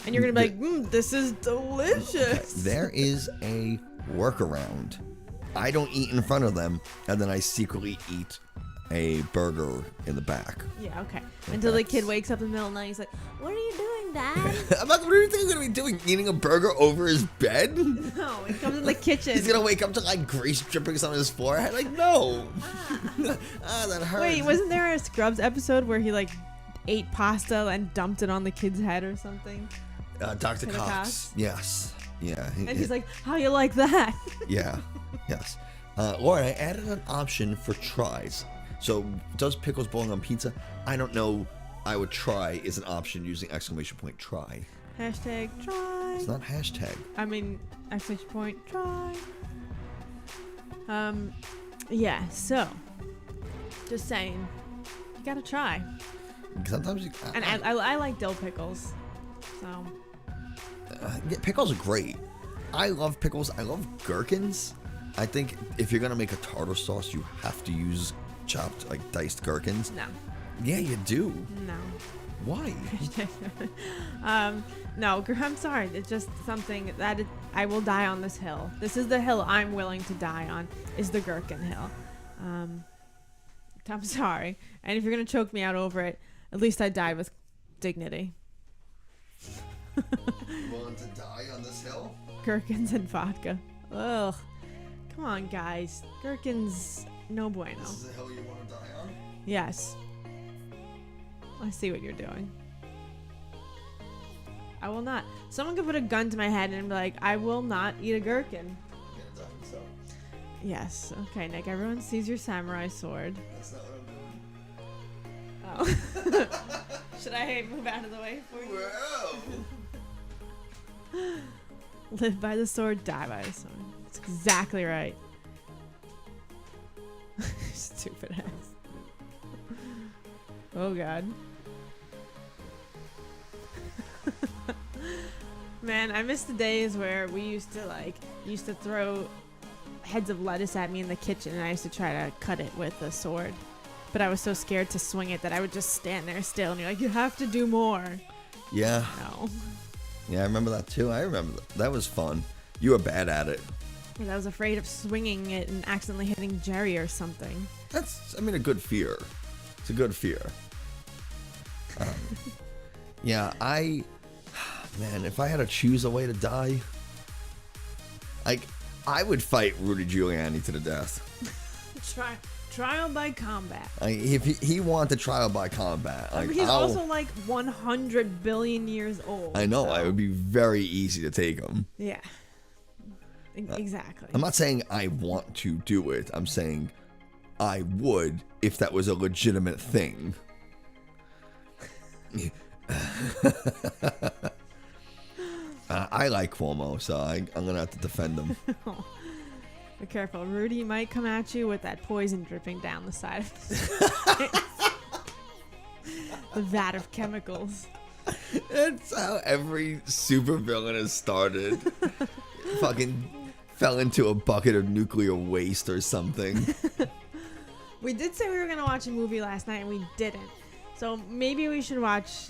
And you're going to be like, this is delicious. Okay. There is a workaround. I don't eat in front of them, and then I secretly eat a burger in the back. Yeah, okay. Until the kid wakes up in the middle of the night, he's like, what are you doing, Dad? What do you think he's going to be doing? Eating a burger over his bed? No, he comes in the kitchen. He's going to wake up to grease drippings on his forehead? No. That hurts. Wait, wasn't there a Scrubs episode where he ate pasta and dumped it on the kid's head or something? Dr. Cox. Yes. Yeah. And he's like, how you like that? Yeah. Yes. Lauren, I added an option for tries. So, does pickles belong on pizza? I don't know. I would try is an option using exclamation point try. Hashtag try. It's not hashtag. I mean, exclamation point try. Yeah, so, just saying, you gotta try. Sometimes And I like dill pickles, so. Yeah, pickles are great. I love pickles. I love gherkins. I think if you're going to make a tartar sauce, you have to use chopped, diced gherkins. No. Yeah, you do. No. Why? No, I'm sorry. It's just something that I will die on this hill. This is the hill I'm willing to die on, is the gherkin hill. I'm sorry. And if you're going to choke me out over it, at least I died with dignity. Willing to die on this hill? Gherkins and vodka. Ugh. Come on, guys. Gherkins, no bueno. This is the hill you want to die on? Yes. I see what you're doing. I will not. Someone could put a gun to my head and be like, I will not eat a gherkin. I'm gonna die myself. Yes. Okay, Nick. Everyone sees your samurai sword. That's not what I'm doing. Oh. Should I move out of the way for you? Whoa! Live by the sword, die by the sword. That's exactly right. Stupid ass. Oh, God. Man, I miss the days where we used to throw heads of lettuce at me in the kitchen, and I used to try to cut it with a sword. But I was so scared to swing it that I would just stand there still, and you're like, you have to do more. Yeah. No. Yeah, I remember that too. I remember that. That was fun. You were bad at it. Because I was afraid of swinging it and accidentally hitting Jerry or something. That's, a good fear. It's a good fear. Yeah, man, if I had to choose a way to die, I would fight Rudy Giuliani to the death. Trial by combat. If he wanted trial by combat, He's also like 100 billion years old. I know. So. It would be very easy to take him. Yeah. Exactly. I'm not saying I want to do it. I'm saying I would if that was a legitimate thing. I like Cuomo, so I'm going to have to defend him. Be careful. Rudy might come at you with that poison dripping down the side of the vat of chemicals. That's how every supervillain has started. Fucking fell into a bucket of nuclear waste or something. We did say we were going to watch a movie last night, and we didn't. So maybe we should watch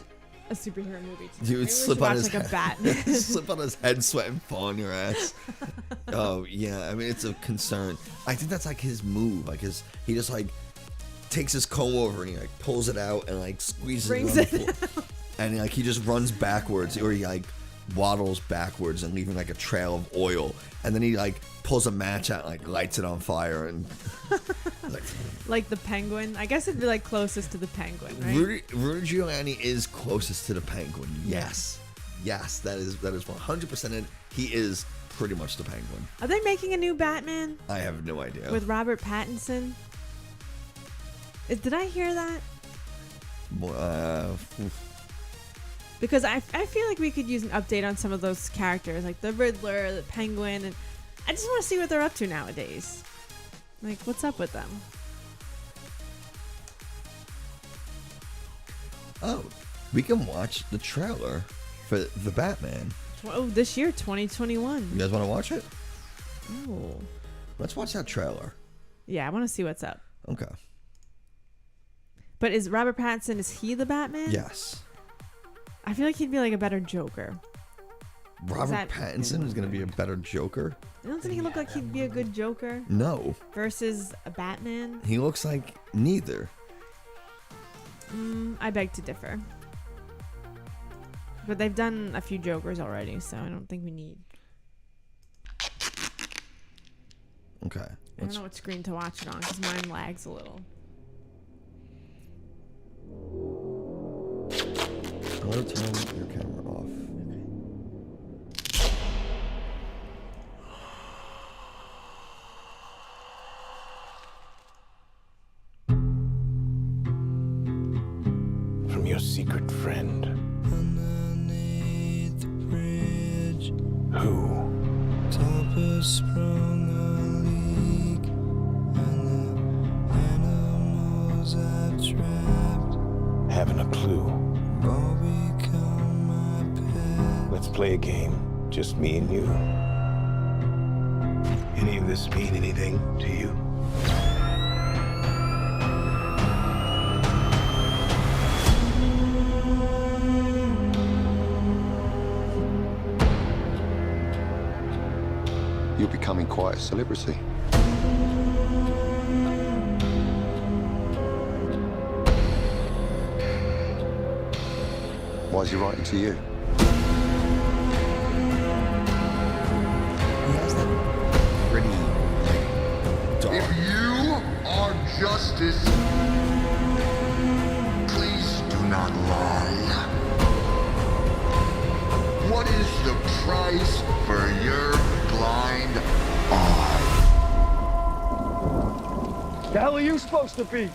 a superhero movie today. Dude, slip on his like head. a Batman. Slip on his head, sweat, and fall on your ass. Oh yeah, I mean it's a concern. I think that's like his move. He just takes his comb over and he pulls it out and squeezes Brings it on it the floor. And he just runs backwards, or he waddles backwards and leaving a trail of oil. And then he pulls a match out and lights it on fire and like the Penguin. I guess it'd be closest to the Penguin, right? Rudy Giuliani is closest to the Penguin. Yes, that is 100% it. He is pretty much the Penguin. Are they making a new Batman? I have no idea. With Robert Pattinson? Did I hear that? Because I feel like we could use an update on some of those characters, like the Riddler, the Penguin, and I just want to see what they're up to nowadays. What's up with them? Oh, we can watch the trailer for the Batman. Oh, this year, 2021. You guys want to watch it? Oh. Let's watch that trailer. Yeah, I want to see what's up. Okay. But is Robert Pattinson, is he the Batman? Yes. I feel like he'd be a better Joker. Robert Pattinson is going to be a better Joker? I don't think he look like he'd be a good Joker. No. Versus a Batman? He looks like neither. I beg to differ. But they've done a few Jokers already, so I don't think we need. Okay. I don't know what screen to watch it on because mine lags a little. I'm going to turn your camera off. From your secret friend. Underneath the bridge, Who? Topper sprung a leak, and the animals I've trapped Haven't a clue. all become my pet. Let's play a game. Just me and you. Any of this mean anything to you? You're becoming quite a celebrity. Why is he writing to you? justice. Please do not lie. What is the price for your blind eye? The hell are you supposed to be?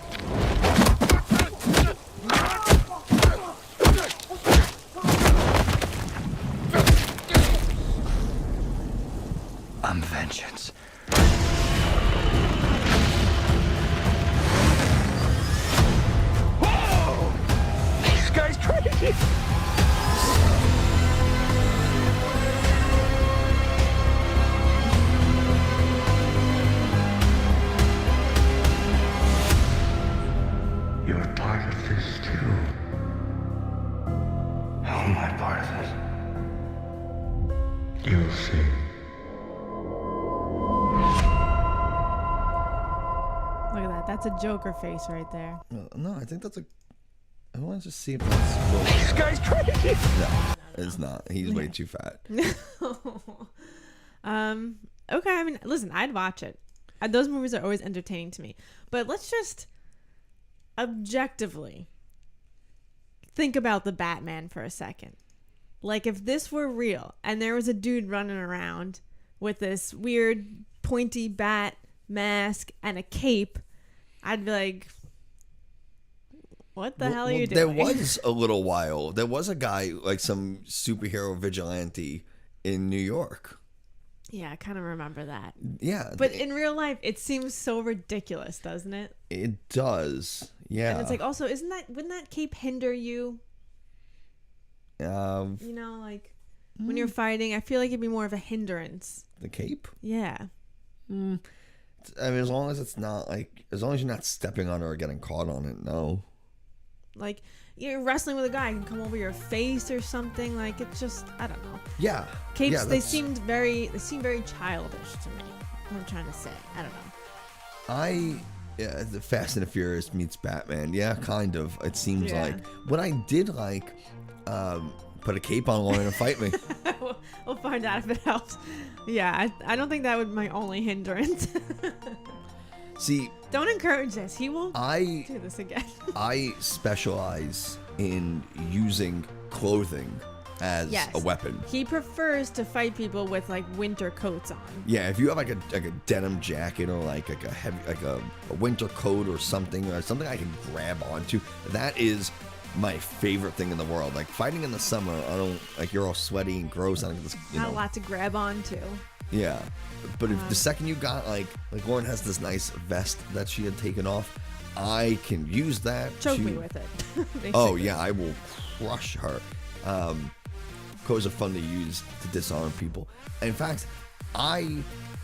I'm vengeance. Whoa! This guy's crazy! You're part of this too. How am I part of it? You'll see. Look at that. That's a Joker face right there. No, I think that's a. I want to just see if that's. This guy's crazy! No, it's not. He's way too fat. Okay, I mean, listen, I'd watch it. Those movies are always entertaining to me. But let's just objectively think about the Batman for a second. Like, if this were real and there was a dude running around with this weird pointy bat mask and a cape, I'd be like, what the hell are you doing? There was a little while. There was a guy, like some superhero vigilante in New York. Yeah, I kind of remember that. Yeah. But in real life, it seems so ridiculous, doesn't it? It does. Yeah. And it's like, also, wouldn't that cape hinder you? You know, like when you're fighting, I feel like it'd be more of a hindrance. The cape? Yeah. I mean, as long as it's not like, as long as you're not stepping on it or getting caught on it, no. Like, you're wrestling with a guy, can come over your face or something. Like, it's just, I don't know. Yeah. Capes, Yeah, they seem very childish to me. What I'm trying to say, I don't know. Yeah, the Fast and the Furious meets Batman. Yeah, kind of. It seems Yeah. like. What I did like, put a cape on Lauren and fight me. We'll find out if it helps. Yeah, I don't think that would be my only hindrance. See, Don't encourage this. He will I do this again. I specialize in using clothing as Yes. a weapon. He prefers to fight people with like winter coats on. Yeah, if you have like a denim jacket or like a heavy a winter coat or something I can grab onto, that is my favorite thing in the world. Like fighting in the summer, I don't like you're all sweaty and gross. I don't just, Not a lot to grab onto. Yeah, but if the second you got like Lauren has this nice vest that she had taken off, I can use that. Choke to, me with it. Oh basically. yeah, I will crush her. Clothes are fun to use to disarm people. In fact, I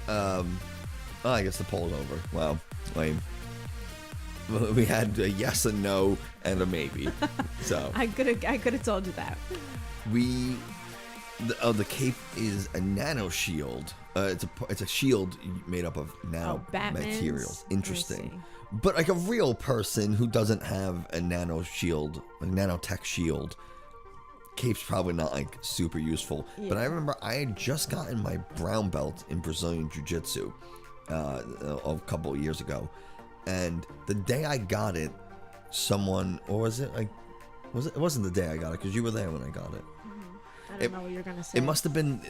guess the poll's over. Well, lame. We had a yes, a no, and a maybe. So I could have told you that. the cape is a nano shield. It's a shield made up of nano Batman's? materials. Let me Interesting. see. But like a real person who doesn't have a nano shield, a nanotech shield, cape's probably not like super useful. But I remember I had just gotten my brown belt in Brazilian Jiu-Jitsu a couple of years ago, and the day I got it, someone, or was it like, it wasn't the day I got it because you were there when I got it. I don't know what you're gonna say. It must have been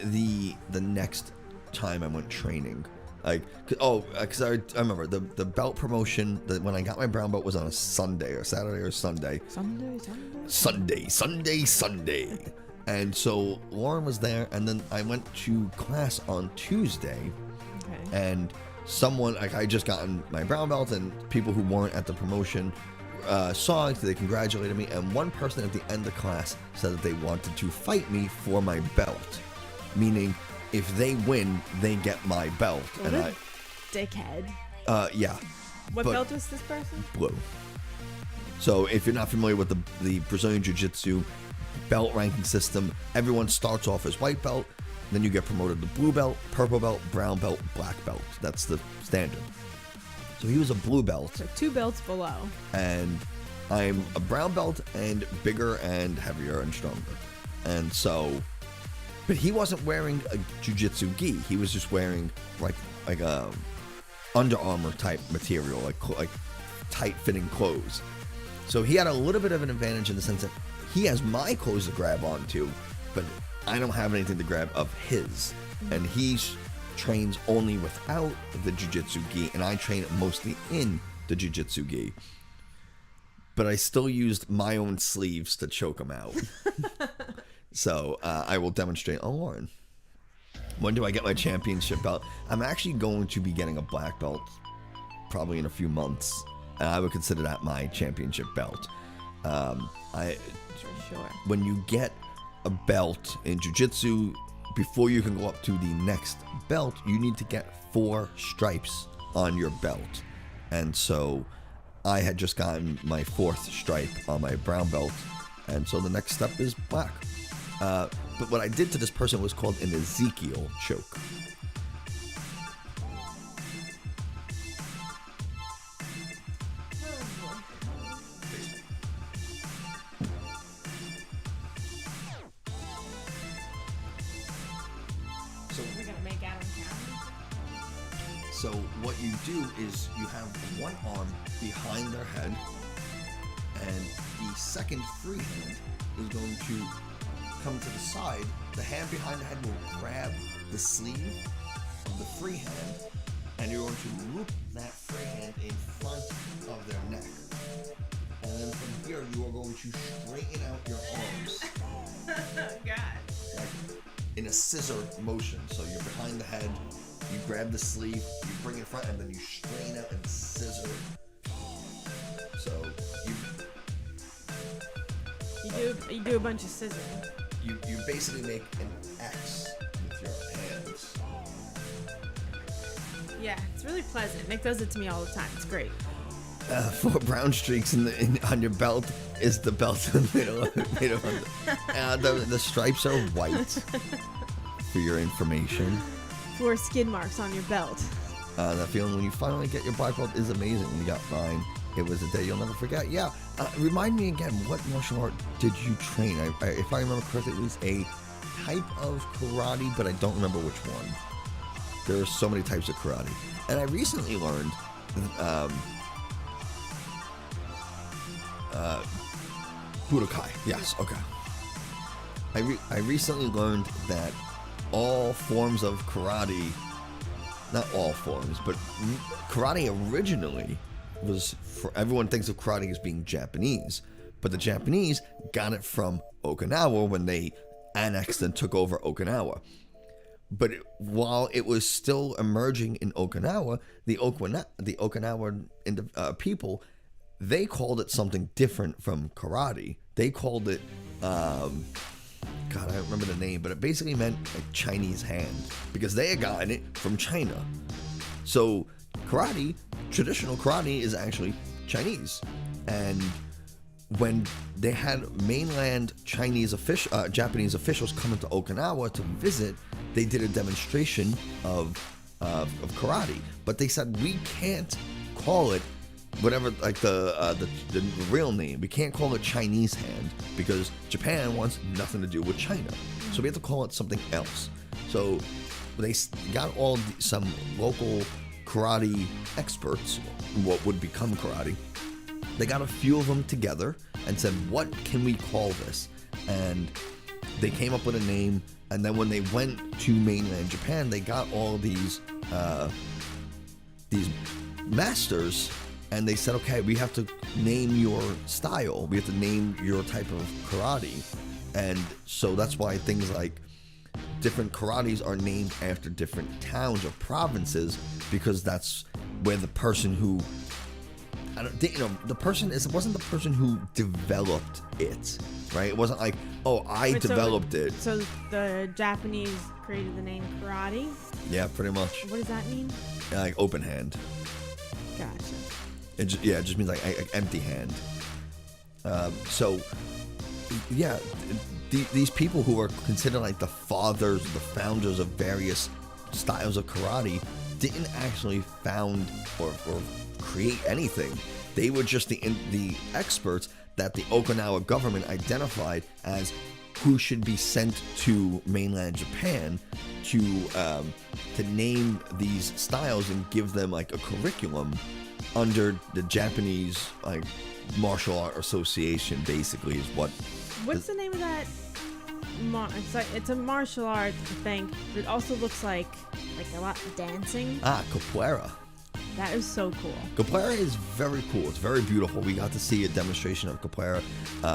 the next time I went training. Like, because I remember the belt promotion that when I got my brown belt was on a Sunday or Saturday or Sunday. Sunday. And so Lauren was there, and then I went to class on Tuesday, Okay. and someone, like I just gotten my brown belt, and people who weren't at the promotion saw it, they congratulated me, and one person at the end of class said that they wanted to fight me for my belt, meaning if they win, they get my belt. What and a dickhead. yeah, What but- belt was this person? blue. So if you're not familiar with the Brazilian Jiu-Jitsu belt ranking system, everyone starts off as white belt, then you get promoted to blue belt, purple belt, brown belt, black belt. That's the standard. So he was a blue belt, So 2 belts below. and I'm a brown belt and bigger and heavier and stronger. And so, but he wasn't wearing a jiu-jitsu gi. He was just wearing like a Under Armour type material, like tight-fitting clothes. So he had a little bit of an advantage in the sense that he has my clothes to grab onto, but I don't have anything to grab of his. And he trains only without the jiu-jitsu gi, and I train mostly in the jiu-jitsu gi. But I still used my own sleeves to choke him out. So I will demonstrate on Lauren. When do I get my championship belt? I'm actually going to be getting a black belt probably in a few months. And I would consider that my championship belt. Sure. When you get a belt in jiu-jitsu, before you can go up to the next belt, you need to get 4 stripes on your belt. And so I had just gotten my 4th stripe on my brown belt, and so the next step is black. But what I did to this person was called an Ezekiel choke. We're gonna make Adam count. So what you do is you have one arm behind their head, and the second free hand is going to come to the side. The hand behind the head will grab the sleeve of the free hand, and you're going to loop that free hand in front of their neck. And then from here, you are going to straighten out your arms. God. Like in a scissor motion. So you're behind the head, you grab the sleeve, you bring it in front, and then you straighten out and scissor. So You do a bunch of scissors. you basically make an X with your hands. Yeah, it's really pleasant. Nick does it to me all the time. It's great. 4 brown streaks on your belt is the belt made of the stripes are white. For your information. 4 skid marks on your belt. That feeling when you finally get your black belt is amazing. When you got mine, it was a day you'll never forget. Yeah, remind me again, what martial art did you train? If I remember correctly, it was a type of karate, but I don't remember which one. There are so many types of karate. And I recently learned Budokai. Yes, okay. I recently learned that all forms of karate, not all forms, but karate originally was, for everyone thinks of karate as being Japanese, but the Japanese got it from Okinawa when they annexed and took over Okinawa. But while it was still emerging in Okinawa, the Okinawa people, they called it something different from karate. They called it, God, I don't remember the name, but it basically meant like Chinese hand, because they had gotten it from China. So karate, traditional karate, is actually Chinese. And when they had mainland Japanese officials come into Okinawa to visit, they did a demonstration of karate. But they said, we can't call it whatever, like the real name. We can't call it Chinese hand because Japan wants nothing to do with China. So we have to call it something else. So they got some local karate experts, what would become karate. They got a few of them together and said, what can we call this? And they came up with a name. And then when they went to mainland Japan, they got all these masters, and they said, okay, we have to name your style. We have to name your type of karate. And so that's why things like different karates are named after different towns or provinces, because that's where the person who, it wasn't the person who developed it, right? It wasn't like, oh, I developed it. So the Japanese created the name karate? Yeah, pretty much. What does that mean? Like open hand. Gotcha. It just means like empty hand. These people who are considered like the fathers, the founders of various styles of karate, didn't actually found or create anything. They were just the experts that the Okinawa government identified as who should be sent to mainland Japan to name these styles and give them like a curriculum under the Japanese like martial art association. Basically, is what. What's the name of that? It's a martial art thing. It also looks like a lot of dancing. Capoeira. That is so cool. Capoeira is very cool. It's very beautiful. We got to see a demonstration of capoeira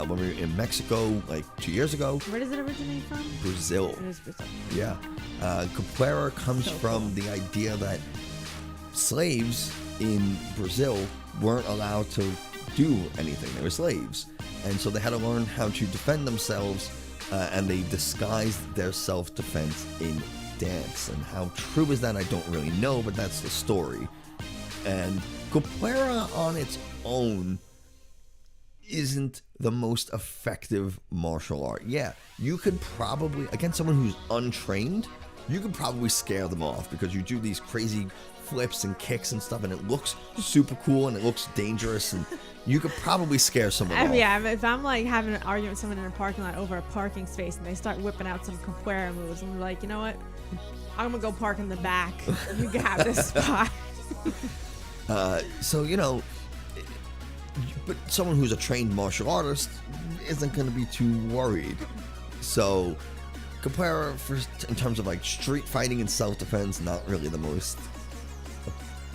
when we were in Mexico like 2 years ago. Where does it originate from? Brazil. It is Brazil. Yeah. Capoeira comes from the idea that slaves in Brazil weren't allowed to do anything. They were slaves. And so they had to learn how to defend themselves, and they disguised their self-defense in dance. And how true is that, I don't really know, but that's the story. And capoeira on its own isn't the most effective martial art. Yeah, you could probably, against someone who's untrained, you could probably scare them off because you do these crazy flips and kicks and stuff, and it looks super cool and it looks dangerous, and you could probably scare someone off. Yeah, if I'm like having an argument with someone in a parking lot over a parking space and they start whipping out some capoeira moves, and I'm like, you know what? I'm gonna go park in the back. You can have this spot. So, you know, but someone who's a trained martial artist isn't going to be too worried. So, capoeira, in terms of like street fighting and self-defense, not really the most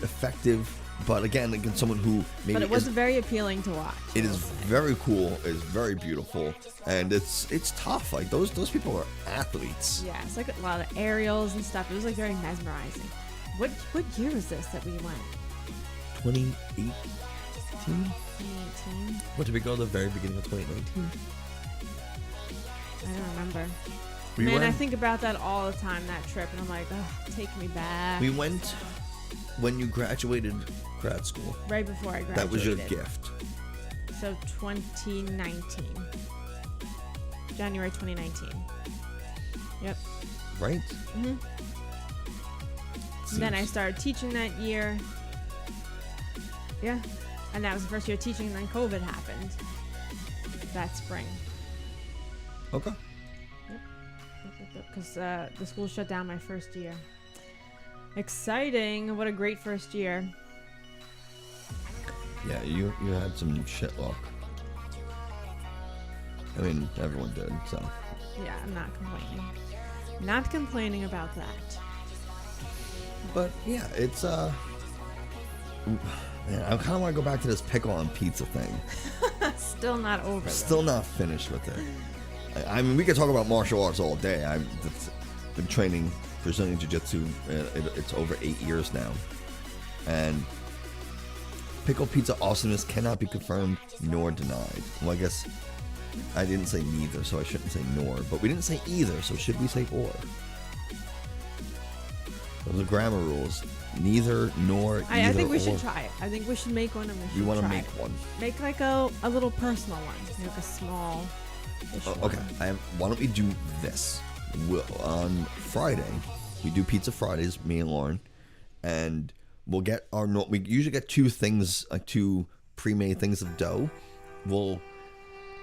effective. But again, against someone who maybe. But it was very appealing to watch. It is very cool. It's very beautiful, and it's tough. Like those people are athletes. Yeah, it's like a lot of aerials and stuff. It was like very mesmerizing. What year was this that we went? 2018. 2018. What, did we go the very beginning of 2019? I don't remember. We Man, went, I think about that all the time, that trip, and I'm like, oh, take me back. We went when you graduated grad school. Right before I graduated. That was your gift. So 2019. January 2019. Yep. Right? Mm-hmm. And then I started teaching that year. Yeah. And that was the first year of teaching, and then COVID happened that spring. Okay. Because the school shut down my first year. Exciting. What a great first year. Yeah, you had some shit luck. I mean, everyone did, so. Yeah, I'm not complaining. Not complaining about that. But yeah, it's man, I kind of want to go back to this pickle on pizza thing. Still not over. Still not finished with it. I mean, we could talk about martial arts all day. I've been training Brazilian Jiu-Jitsu. It's over 8 years now, and pickle pizza awesomeness cannot be confirmed nor denied. Well, I guess I didn't say neither, so I shouldn't say nor. But we didn't say either, so should we say or? Those are grammar rules. Neither, nor, either, I think we or. should try it. I think we should make one, and we should You want to try make it. one? Make like a little personal one. Like a small. Okay. Why don't we do this? On Friday, we do Pizza Fridays, me and Lauren, and we'll get we usually get two pre-made things of dough.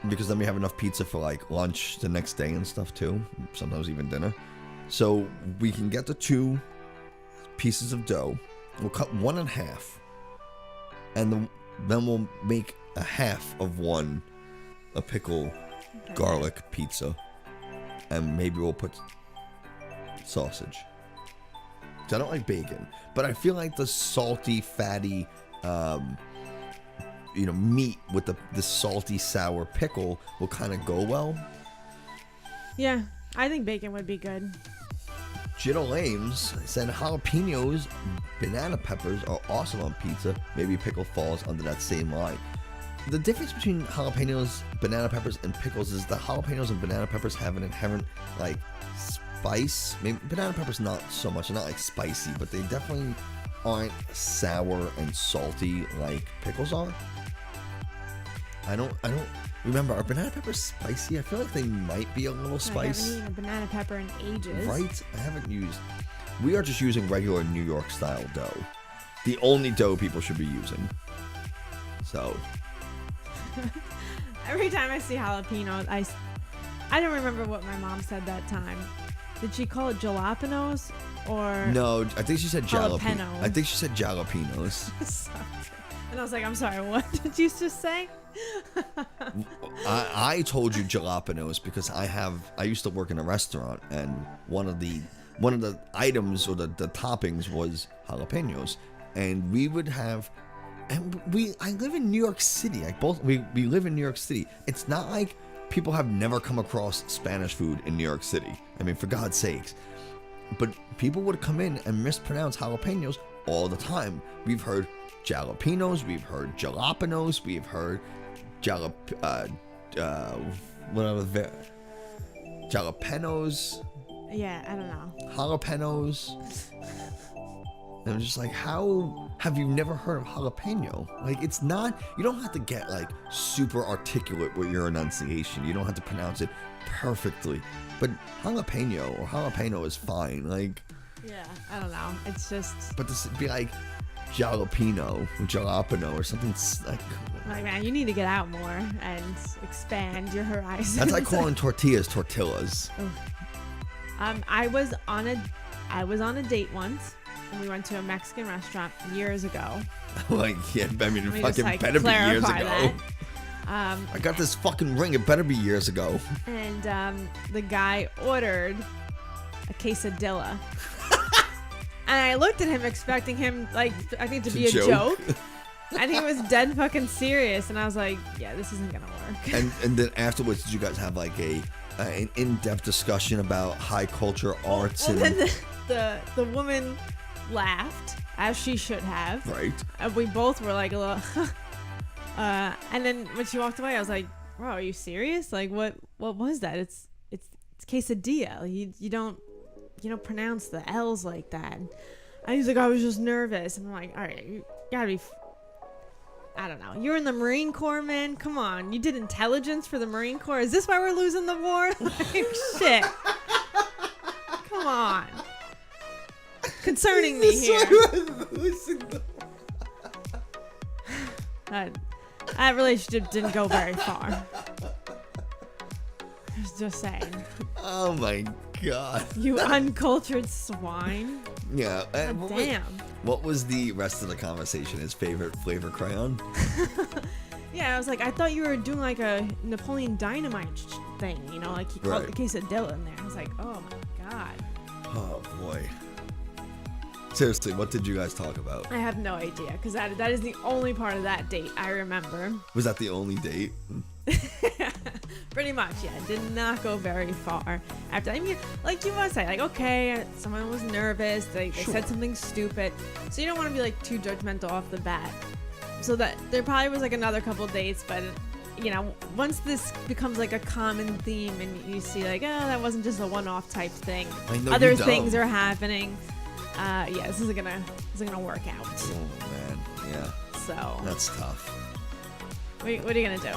Because then we have enough pizza for like lunch the next day and stuff too. Sometimes even dinner. So we can get the 2 pieces of dough. We'll cut one in half, and then we'll make a half of one a pickle garlic pizza, and maybe we'll put sausage. So I don't like bacon, but I feel like the salty, fatty, meat with the salty, sour pickle will kind of go well. Yeah, I think bacon would be good. Jiddle Lames said jalapenos, banana peppers are awesome on pizza. Maybe pickle falls under that same line. The difference between jalapenos, banana peppers, and pickles is that jalapenos and banana peppers have an inherent like spice. Maybe banana peppers not so much, they're not like spicy, but they definitely aren't sour and salty like pickles are. I don't remember, are banana peppers spicy? I feel like they might be a little spice. I haven't eaten a banana pepper in ages. Right? We are just using regular New York style dough. The only dough people should be using. So. Every time I see jalapenos, I don't remember what my mom said that time. Did she call it jalapenos or? No, I think she said jalapeno. Jalapenos. I think she said jalapenos. Sorry. And I was like, I'm sorry, what did you just say? I told you jalapenos because I used to work in a restaurant, and one of the items or the toppings was jalapenos, and we would have, and I live in New York City. We live in New York City. It's not like people have never come across Spanish food in New York City. I mean, for God's sakes. But people would come in and mispronounce jalapenos all the time. We've heard jalapenos, we've heard jalapenos, we've heard jalapenos. Yeah, I don't know. Jalapenos. And I'm just like, how have you never heard of jalapeno? Like, it's not, you don't have to get like super articulate with your enunciation. You don't have to pronounce it perfectly. But jalapeno is fine. Like, Yeah, I don't know. It's just but this would be like jalapeno or something like man, you need to get out more and expand your horizons. that's like calling tortillas tortillas. I was on a date once, and we went to a Mexican restaurant years ago. Like, yeah, I mean, it Let me fucking just, like, better be years clarify ago. that. I got this fucking ring. It better be years ago. And the guy ordered a quesadilla. And I looked at him expecting him, like, I think to be a joke. And he was dead fucking serious. And I was like, yeah, this isn't going to work. And then afterwards, did you guys have like an in-depth discussion about high culture arts? Well, and then the woman laughed, as she should have. right. And we both were like a little... and then when she walked away, I was like, bro, are you serious? Like, what was that? It's quesadilla. Like, you don't pronounce the L's like that. And he's like, I was just nervous. And I'm like, all right, you gotta be, I don't know. You're in the Marine Corps, man. Come on. You did intelligence for the Marine Corps. Is this why we're losing the war? Like, shit. Come on. Concerning me here. That relationship didn't go very far. I was just saying. Oh my god. You uncultured swine. Yeah. God damn. What was the rest of the conversation? His favorite flavor crayon? Yeah, I was like, I thought you were doing like a Napoleon Dynamite thing, you know, like he called Right. the quesadilla in there. I was like, oh my god. Oh boy. Seriously, what did you guys talk about? I have no idea, because that is the only part of that date I remember. Was that the only date? Pretty much, yeah. Did not go very far. After, I mean, like you must say, like, okay, someone was nervous, they said something stupid, so you don't want to be like too judgmental off the bat. So that there probably was like another couple dates, but you know, once this becomes like a common theme and you see like, oh, that wasn't just a one-off type thing. I know Other you don't. things are happening. Yeah, this isn't gonna work out. Oh man, yeah. So That's tough. what are you gonna do?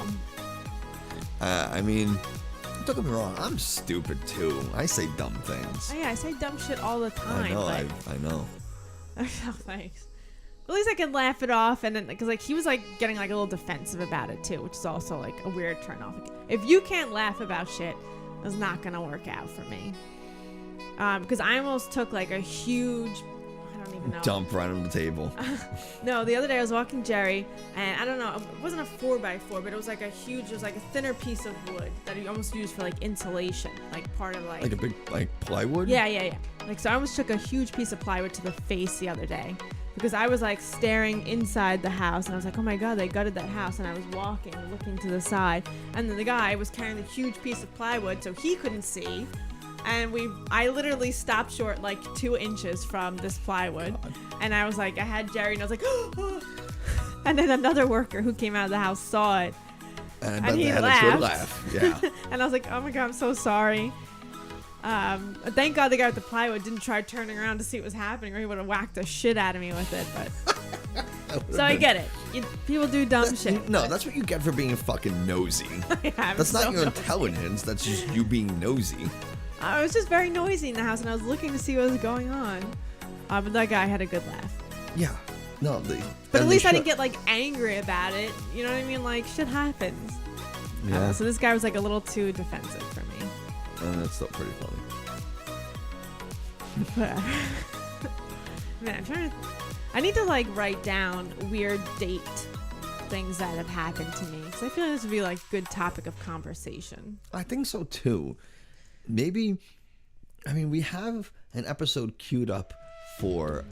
I mean, don't get me wrong, I'm stupid too. I say dumb things. Oh, yeah, I say dumb shit all the time. I know, but... I know. Oh, thanks. At least I can laugh it off, and then because like he was like getting like a little defensive about it too, which is also like a weird turn off. Like, if you can't laugh about shit, it's not gonna work out for me. Because I almost took like a huge, I don't even know. Dump right on the table. No, the other day I was walking Jerry, and I don't know, it wasn't a 4x4, but it was like a thinner piece of wood that you almost use for like insulation, like part of Like a big, like plywood? Yeah. Like, so I almost took a huge piece of plywood to the face the other day because I was like staring inside the house and I was like, oh my God, they gutted that house. And I was walking, looking to the side, and then the guy was carrying the huge piece of plywood so he couldn't see. And I literally stopped short like 2 inches from this plywood. God. And I was like, I had Jerry and I was like, oh. And then another worker who came out of the house saw it. And I bet And they he had a good laughed. laugh. Yeah. And I was like, oh my God, I'm so sorry. Thank God the guy with the plywood didn't try turning around to see what was happening, or he would have whacked the shit out of me with it. But so I get it. People do dumb shit. No, that's what you get for being fucking nosy. That's not your intelligence. That's just you being nosy. I was just very noisy in the house, and I was looking to see what was going on. But that guy had a good laugh. Yeah. No, But at least I didn't get like angry about it. You know what I mean? Like, shit happens. Yeah. So this guy was like a little too defensive for me. And that's still pretty funny. Man, I need to like write down weird date things that have happened to me because I feel like this would be like a good topic of conversation. I think so too. Maybe, I mean, we have an episode queued up for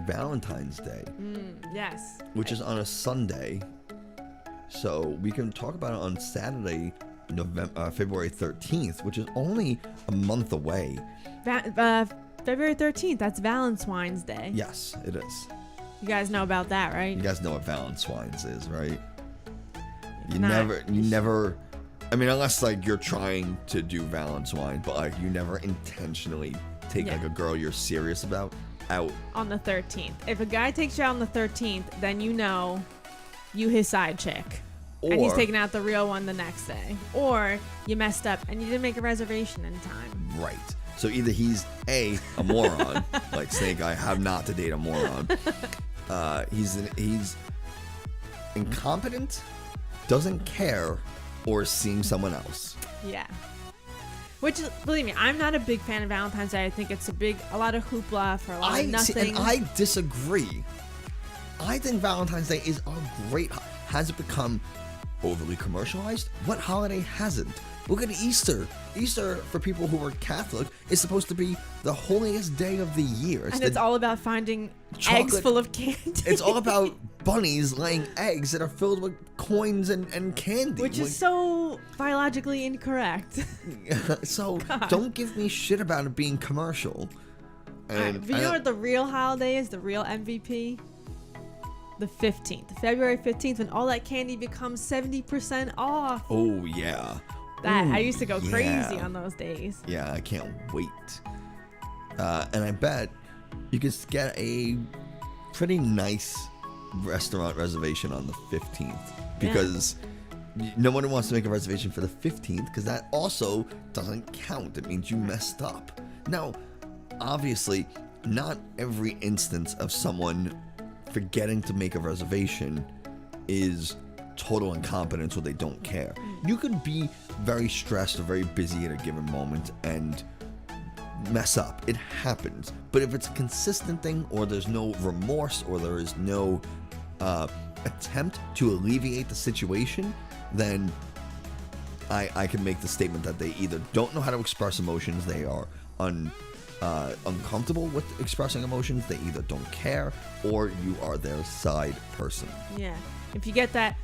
Valentine's Day, Yes. which is on a Sunday. So we can talk about it on Saturday, February 13th, which is only a month away. February 13th. That's Valentine's Day. Yes, it is. You guys know about that, right? You guys know what Valentine's is, right? You Not- never. I mean, unless like you're trying to do Valentine, but like you never intentionally take Yeah. like a girl you're serious about out. On the 13th. If a guy takes you out on the 13th, then you know you his side chick. And he's Or- taking out the real one the next day. Or you messed up and you didn't make a reservation in time. Right. So either he's a moron, like Snake. I have not to date a moron. He's incompetent, doesn't care, or seeing someone else. Yeah. Which, believe me, I'm not a big fan of Valentine's Day. I think it's a lot of hoopla for a lot of nothing. And I disagree. I think Valentine's Day is a great. Has it become overly commercialized? What holiday hasn't? Look at Easter. Easter, for people who are Catholic, is supposed to be the holiest day of the year. and it's all about finding eggs chocolate- full of candy. It's all about bunnies laying eggs that are filled with coins and candy. Which is so biologically incorrect. So don't give me shit about it being commercial. And But you know what the real holiday is? The real MVP? The 15th. February 15th, when all that candy becomes 70% off. Oh yeah. I Ooh, used to go crazy yeah. on those days. Yeah, I can't wait. And I bet you could get a pretty nice restaurant reservation on the 15th because no one wants to make a reservation for the 15th because that also doesn't count. It means you messed up. Now, obviously, not every instance of someone forgetting to make a reservation is total incompetence or they don't care. You could be very stressed or very busy at a given moment and mess up. It happens. But if it's a consistent thing or there's no remorse or there is no attempt to alleviate the situation, then I can make the statement that they either don't know how to express emotions, they are uncomfortable with expressing emotions, they either don't care, or you are their side person. Yeah. If you get that,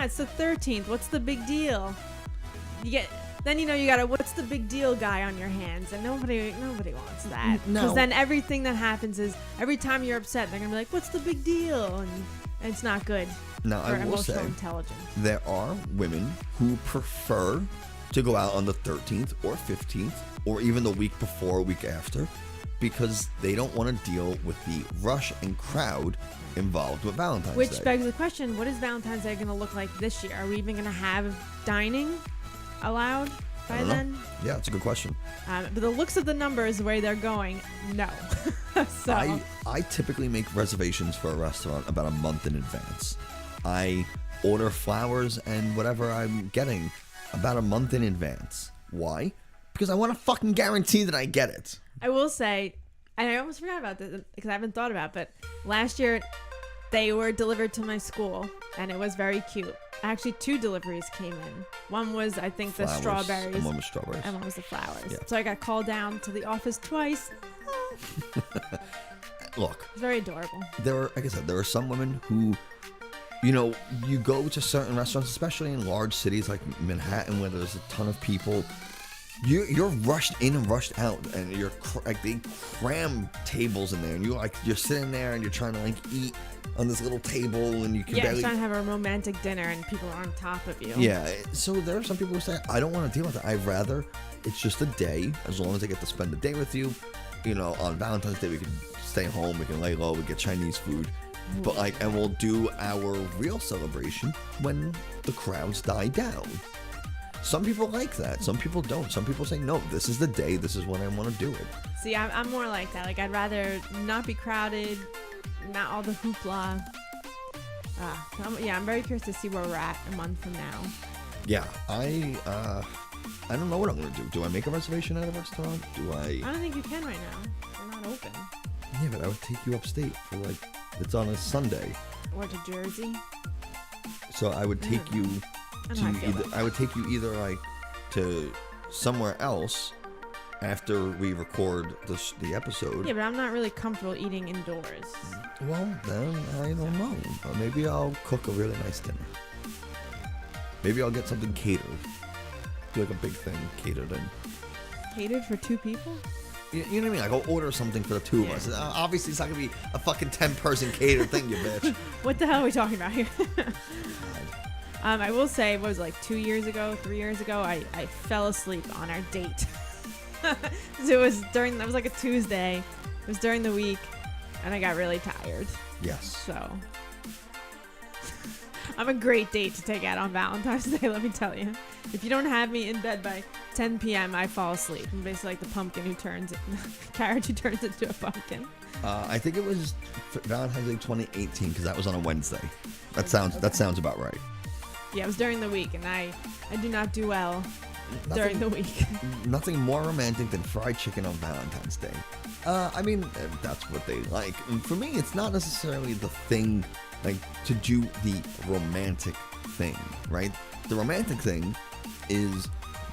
it's the 13th. What's the big deal? Then you got a what's the big deal guy on your hands, and nobody wants that. No. Because then everything that happens is every time you're upset, they're gonna be like, "What's the big deal?" And it's not good Now, for I will emotional say, intelligence. there are women who prefer to go out on the 13th or 15th or even the week before or week after because they don't want to deal with the rush and crowd involved with Valentine's Which Day. begs the question: what is Valentine's Day gonna look like this year? Are we even gonna have dining allowed I by don't know. then? Yeah, that's a good question. But the looks of the numbers, the way they're going, no. So I typically make reservations for a restaurant about a month in advance. I order flowers and whatever I'm getting about a month in advance. Why? Because I want to fucking guarantee that I get it. I will say, and I almost forgot about this because I haven't thought about it, but last year they were delivered to my school and it was very cute. Actually, 2 deliveries came in. One was, I think, the Flowers, strawberries and one was strawberries. and one was the flowers. Yeah. So I got called down to the office twice. Look, It's very adorable. like I said, there are some women who, you go to certain restaurants, especially in large cities like Manhattan, where there's a ton of people. You're rushed in and rushed out, and you're they cram tables in there, and you're sitting there and you're trying to eat on this little table, and you can Yeah, barely. trying to have a romantic dinner and people are on top of you. Yeah, so there are some people who say, I don't want to deal with it. I'd rather it's just a day, as long as I get to spend the day with you. On Valentine's Day, we can stay home, we can lay low, we get Chinese food. But and we'll do our real celebration when the crowds die down. Some people like that. Some people don't. Some people say, no, this is the day. This is when I want to do it. See, I'm more like that. Like, I'd rather not be crowded, not all the hoopla. I'm very curious to see where we're at a month from now. Yeah, I don't know what I'm going to do. Do I make a reservation at a restaurant? Do I? I don't think you can right now. They're not open. Yeah, but I would take you upstate for like, it's on a Sunday. Or to Jersey. So I would take you I to know how I feel either, about I would take you either like to somewhere else after we record the episode. Yeah, but I'm not really comfortable eating indoors. Well, then I don't know. Maybe I'll cook a really nice dinner. Maybe I'll get something catered. Do like a big thing catered in. Catered for 2 people? You know what I mean? Like, I'll order something for the 2 of Yeah. us. Obviously, it's not going to be a fucking 10-person catered thing, you bitch. What the hell are we talking about here? I will say, what was it, like 3 years ago, I fell asleep on our date. So it was like a Tuesday. It was during the week, and I got really tired. Yes. So I'm a great date to take out on Valentine's Day, let me tell you. If you don't have me in bed by 10 p.m., I fall asleep. I'm basically like the pumpkin who turns carriage who turns into a pumpkin. I think it was Valentine's Day 2018 because that was on a Wednesday. That sounds about right. Yeah, it was during the week, and I do not do well during the week. Nothing more romantic than fried chicken on Valentine's Day. I mean, that's what they like. And for me, it's not necessarily the thing, like, to do the romantic thing, right? The romantic thing is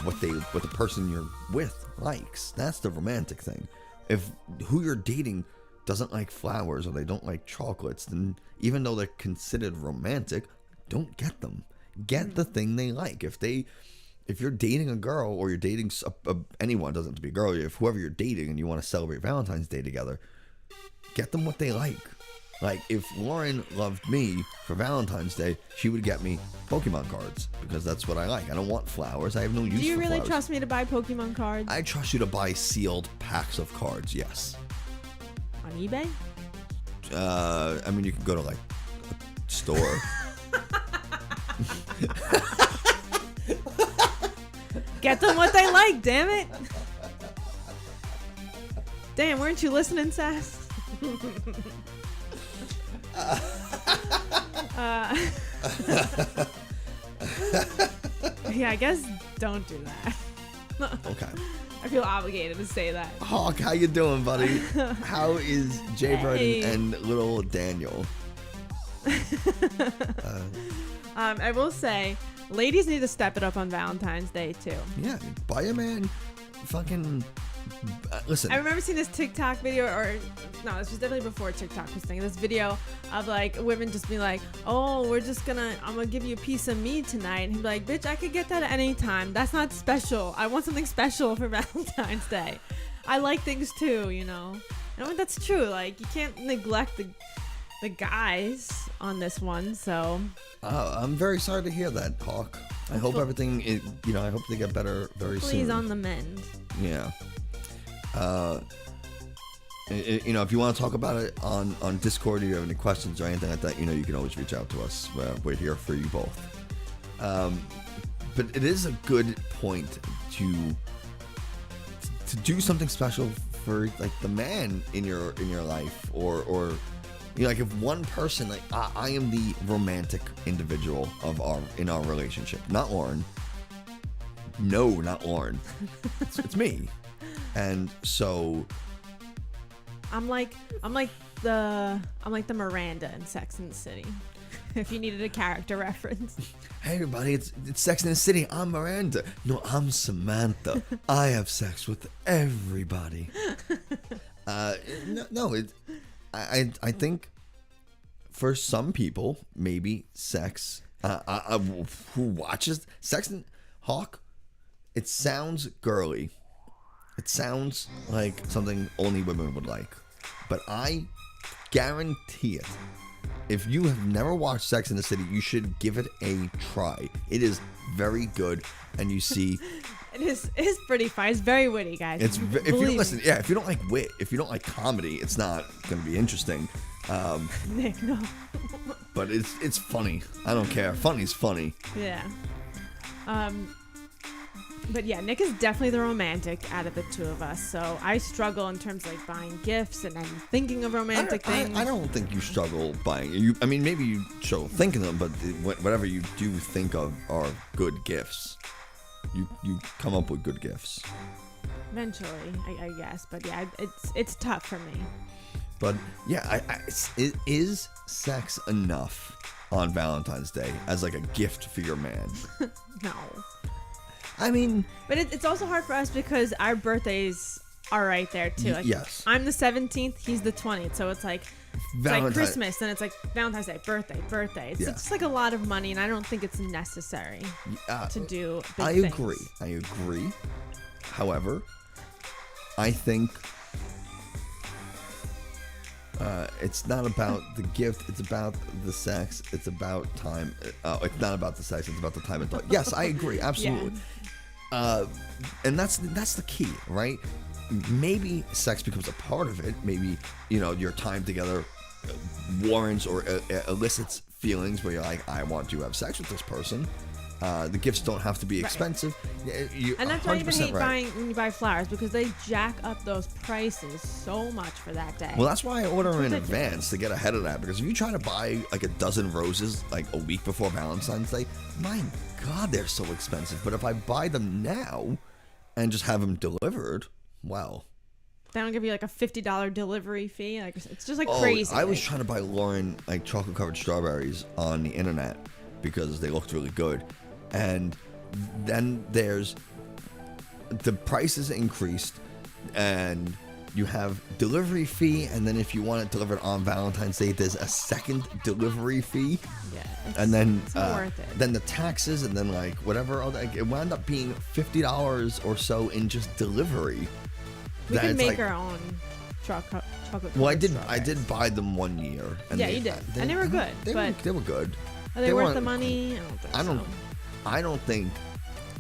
what the person you're with likes. That's the romantic thing. If who you're dating doesn't like flowers or they don't like chocolates, then even though they're considered romantic, don't get them. Get the thing they like. If you're dating a girl or you're dating anyone, it doesn't have to be a girl, if whoever you're dating and you want to celebrate Valentine's Day together, get them what they like. Like, if Lauren loved me for Valentine's Day, she would get me Pokemon cards because that's what I like. I don't want flowers. I have no use for flowers. Do you really trust me to buy Pokemon cards? I trust you to buy sealed packs of cards, yes. On eBay? I mean, you can go to, like, a store. Get them what they like, damn it. Damn, weren't you listening, Sass? Yeah, I guess don't do that. Okay. I feel obligated to say that. Hawk, how you doing, buddy? How is Jay Bird Hey. and little Daniel? I will say, ladies need to step it up on Valentine's Day too. Yeah, buy a man fucking... listen. I remember seeing this TikTok video, or no, this was definitely before TikTok was thing. This video of like women just being like, "Oh, I'm gonna give you a piece of me tonight," and he'd be like, "Bitch, I could get that at any time. That's not special. I want something special for Valentine's Day. I like things too, you know." And I mean, that's true. Like, you can't neglect the guys on this one. So I'm very sorry to hear that, Hawk. I hope everything is, I hope they get better very soon. please on the mend. Yeah. If you want to talk about it on Discord, or you have any questions or anything like that, you can always reach out to us. We're here for you both. But it is a good point to do something special for like the man in your life, or like if one person, like I am the romantic individual in our relationship, not Lauren. No, not Lauren. It's me. And so I'm like the Miranda in Sex and the City. If you needed a character reference. Hey everybody, it's Sex and the City. I'm Miranda. No, I'm Samantha. I have sex with everybody. I think for some people, maybe sex. Who watches Sex and Hawk? It sounds girly. It sounds like something only women would like. But I guarantee it. If you have never watched Sex and the City, you should give it a try. It is very good, and you see. It is pretty fun. It's very witty, guys. If you Believe listen, me. yeah, if you don't like wit, if you don't like comedy, it's not going to be interesting. Nick, no. But it's funny. I don't care. Funny's funny. Yeah. But yeah, Nick is definitely the romantic out of the two of us. So I struggle in terms of like buying gifts and then thinking of romantic things. I don't think you struggle buying. I mean, maybe you struggle thinking of them, but whatever you do think of are good gifts. You come up with good gifts. Eventually, I guess. But yeah, it's tough for me. But yeah, is sex enough on Valentine's Day as like a gift for your man? No. I mean, But it's also hard for us because our birthdays are right there too. Like, yes. I'm the 17th, he's the 20th, so it's like Christmas, and it's like Valentine's Day, birthday. It's Yeah. just like a lot of money, and I don't think it's necessary to do big I things. agree. However, I think it's not about the gift. It's about the sex. It's about time. It's not about the sex. It's about the time and thought. Yes, I agree. Absolutely. And that's the key, right? Maybe sex becomes a part of it. Maybe, your time together warrants or elicits feelings where you're like, I want to have sex with this person. The gifts don't have to be expensive. And that's why I even hate right. buying when you buy flowers, because they jack up those prices so much for that day. Well, that's why I order them in ridiculous. advance to get ahead of that. Because if you try to buy like a dozen roses like a week before Valentine's Day, my God, they're so expensive. But if I buy them now and just have them delivered, well. They don't give you like a $50 delivery fee. Like, it's just like Oh, crazy. I was trying to buy Lauren like chocolate covered strawberries on the internet because they looked really good. And then there's the prices increased, and you have delivery fee, and then if you want it delivered on Valentine's Day, there's a second delivery fee. Yeah, And then it's not worth it. then the taxes, and then like whatever other, it wound up being $50 or so in just delivery. We That can it's make like- our own chocolate. Well, I did strawberries. buy them one year. And Yeah, you did. And they were good, They but- were good. Are they worth weren't- the money? I don't think so. I don't think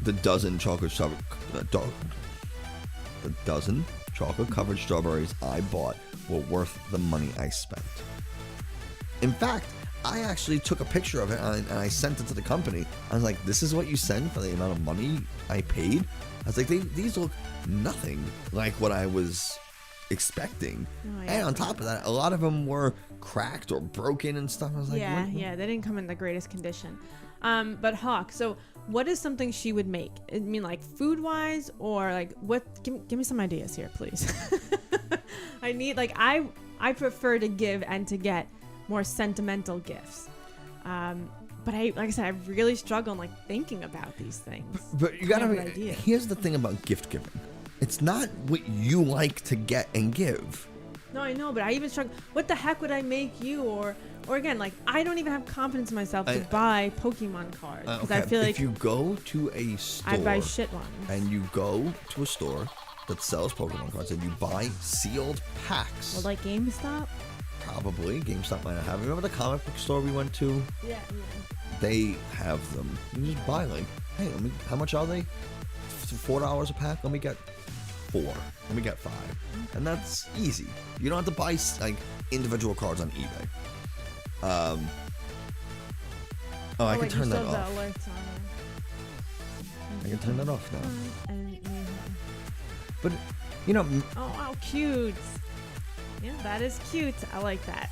the dozen chocolate covered strawberries I bought were worth the money I spent. In fact, I actually took a picture of it and I sent it to the company. I was like, "This is what you send for the amount of money I paid." I was like, "These look nothing like what I was expecting." Oh, yeah. And on top of that, a lot of them were cracked or broken and stuff. I was like, Yeah, what? yeah, they didn't come in the greatest condition. But Hawk, so what is something she would make? I mean, like food wise, or like what? Give me some ideas here, please. I need I prefer to give and to get more sentimental gifts. But like I said, I really struggle in like thinking about these things. But you I have gotta. an idea. Here's the thing about gift giving. It's not what you like to get and give. No, I know, but I even struggle. What the heck would I make you? Or again, like I don't even have confidence in myself to buy Pokemon cards because I feel like if you go to a store I'd buy shit ones. and you go to a store that sells Pokemon cards and you buy sealed packs, Well, like GameStop. probably GameStop might not have. Remember the comic book store we went to? Yeah. They have them. You just buy like, hey, how much are they? $4 a pack. Let me get 4. Let me get 5, and that's easy. You don't have to buy like individual cards on eBay. I can wait, turn you that still have off. the alerts on there. I can turn that off now. And But oh, wow, cute. Yeah, that is cute. I like that.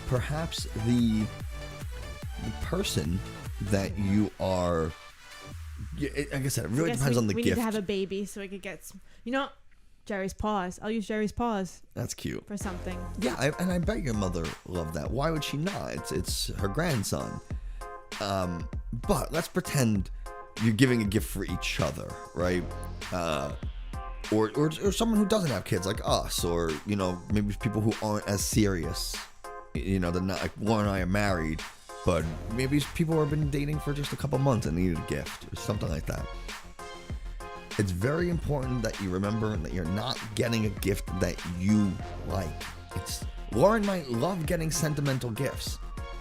perhaps the person that you are. Like I said, it really I guess depends on the we gift. need to have a baby so we could get Jerry's paws. I'll use Jerry's paws That's cute. for something. Yeah, and I bet your mother loved that. Why would she not? It's her grandson. But let's pretend you're giving a gift for each other, right? Or someone who doesn't have kids like us, or maybe people who aren't as serious. They're not like Lauren and I are married, but maybe people who have been dating for just a couple months and needed a gift or something like that. It's very important that you remember that you're not getting a gift that you like. Lauren might love getting sentimental gifts,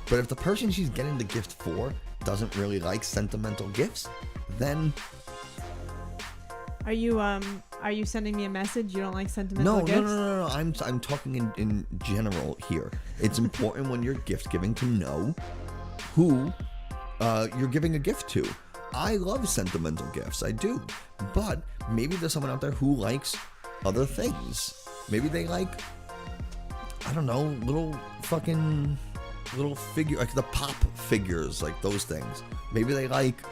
but if the person she's getting the gift for doesn't really like sentimental gifts, then Are you sending me a message? You don't like sentimental no. gifts? I'm talking in general here. It's important when you're gift giving to know who you're giving a gift to. I love sentimental gifts, I do, but maybe there's someone out there who likes other things. Maybe they like, I don't know, little figure, like the pop figures, like those things. Maybe they like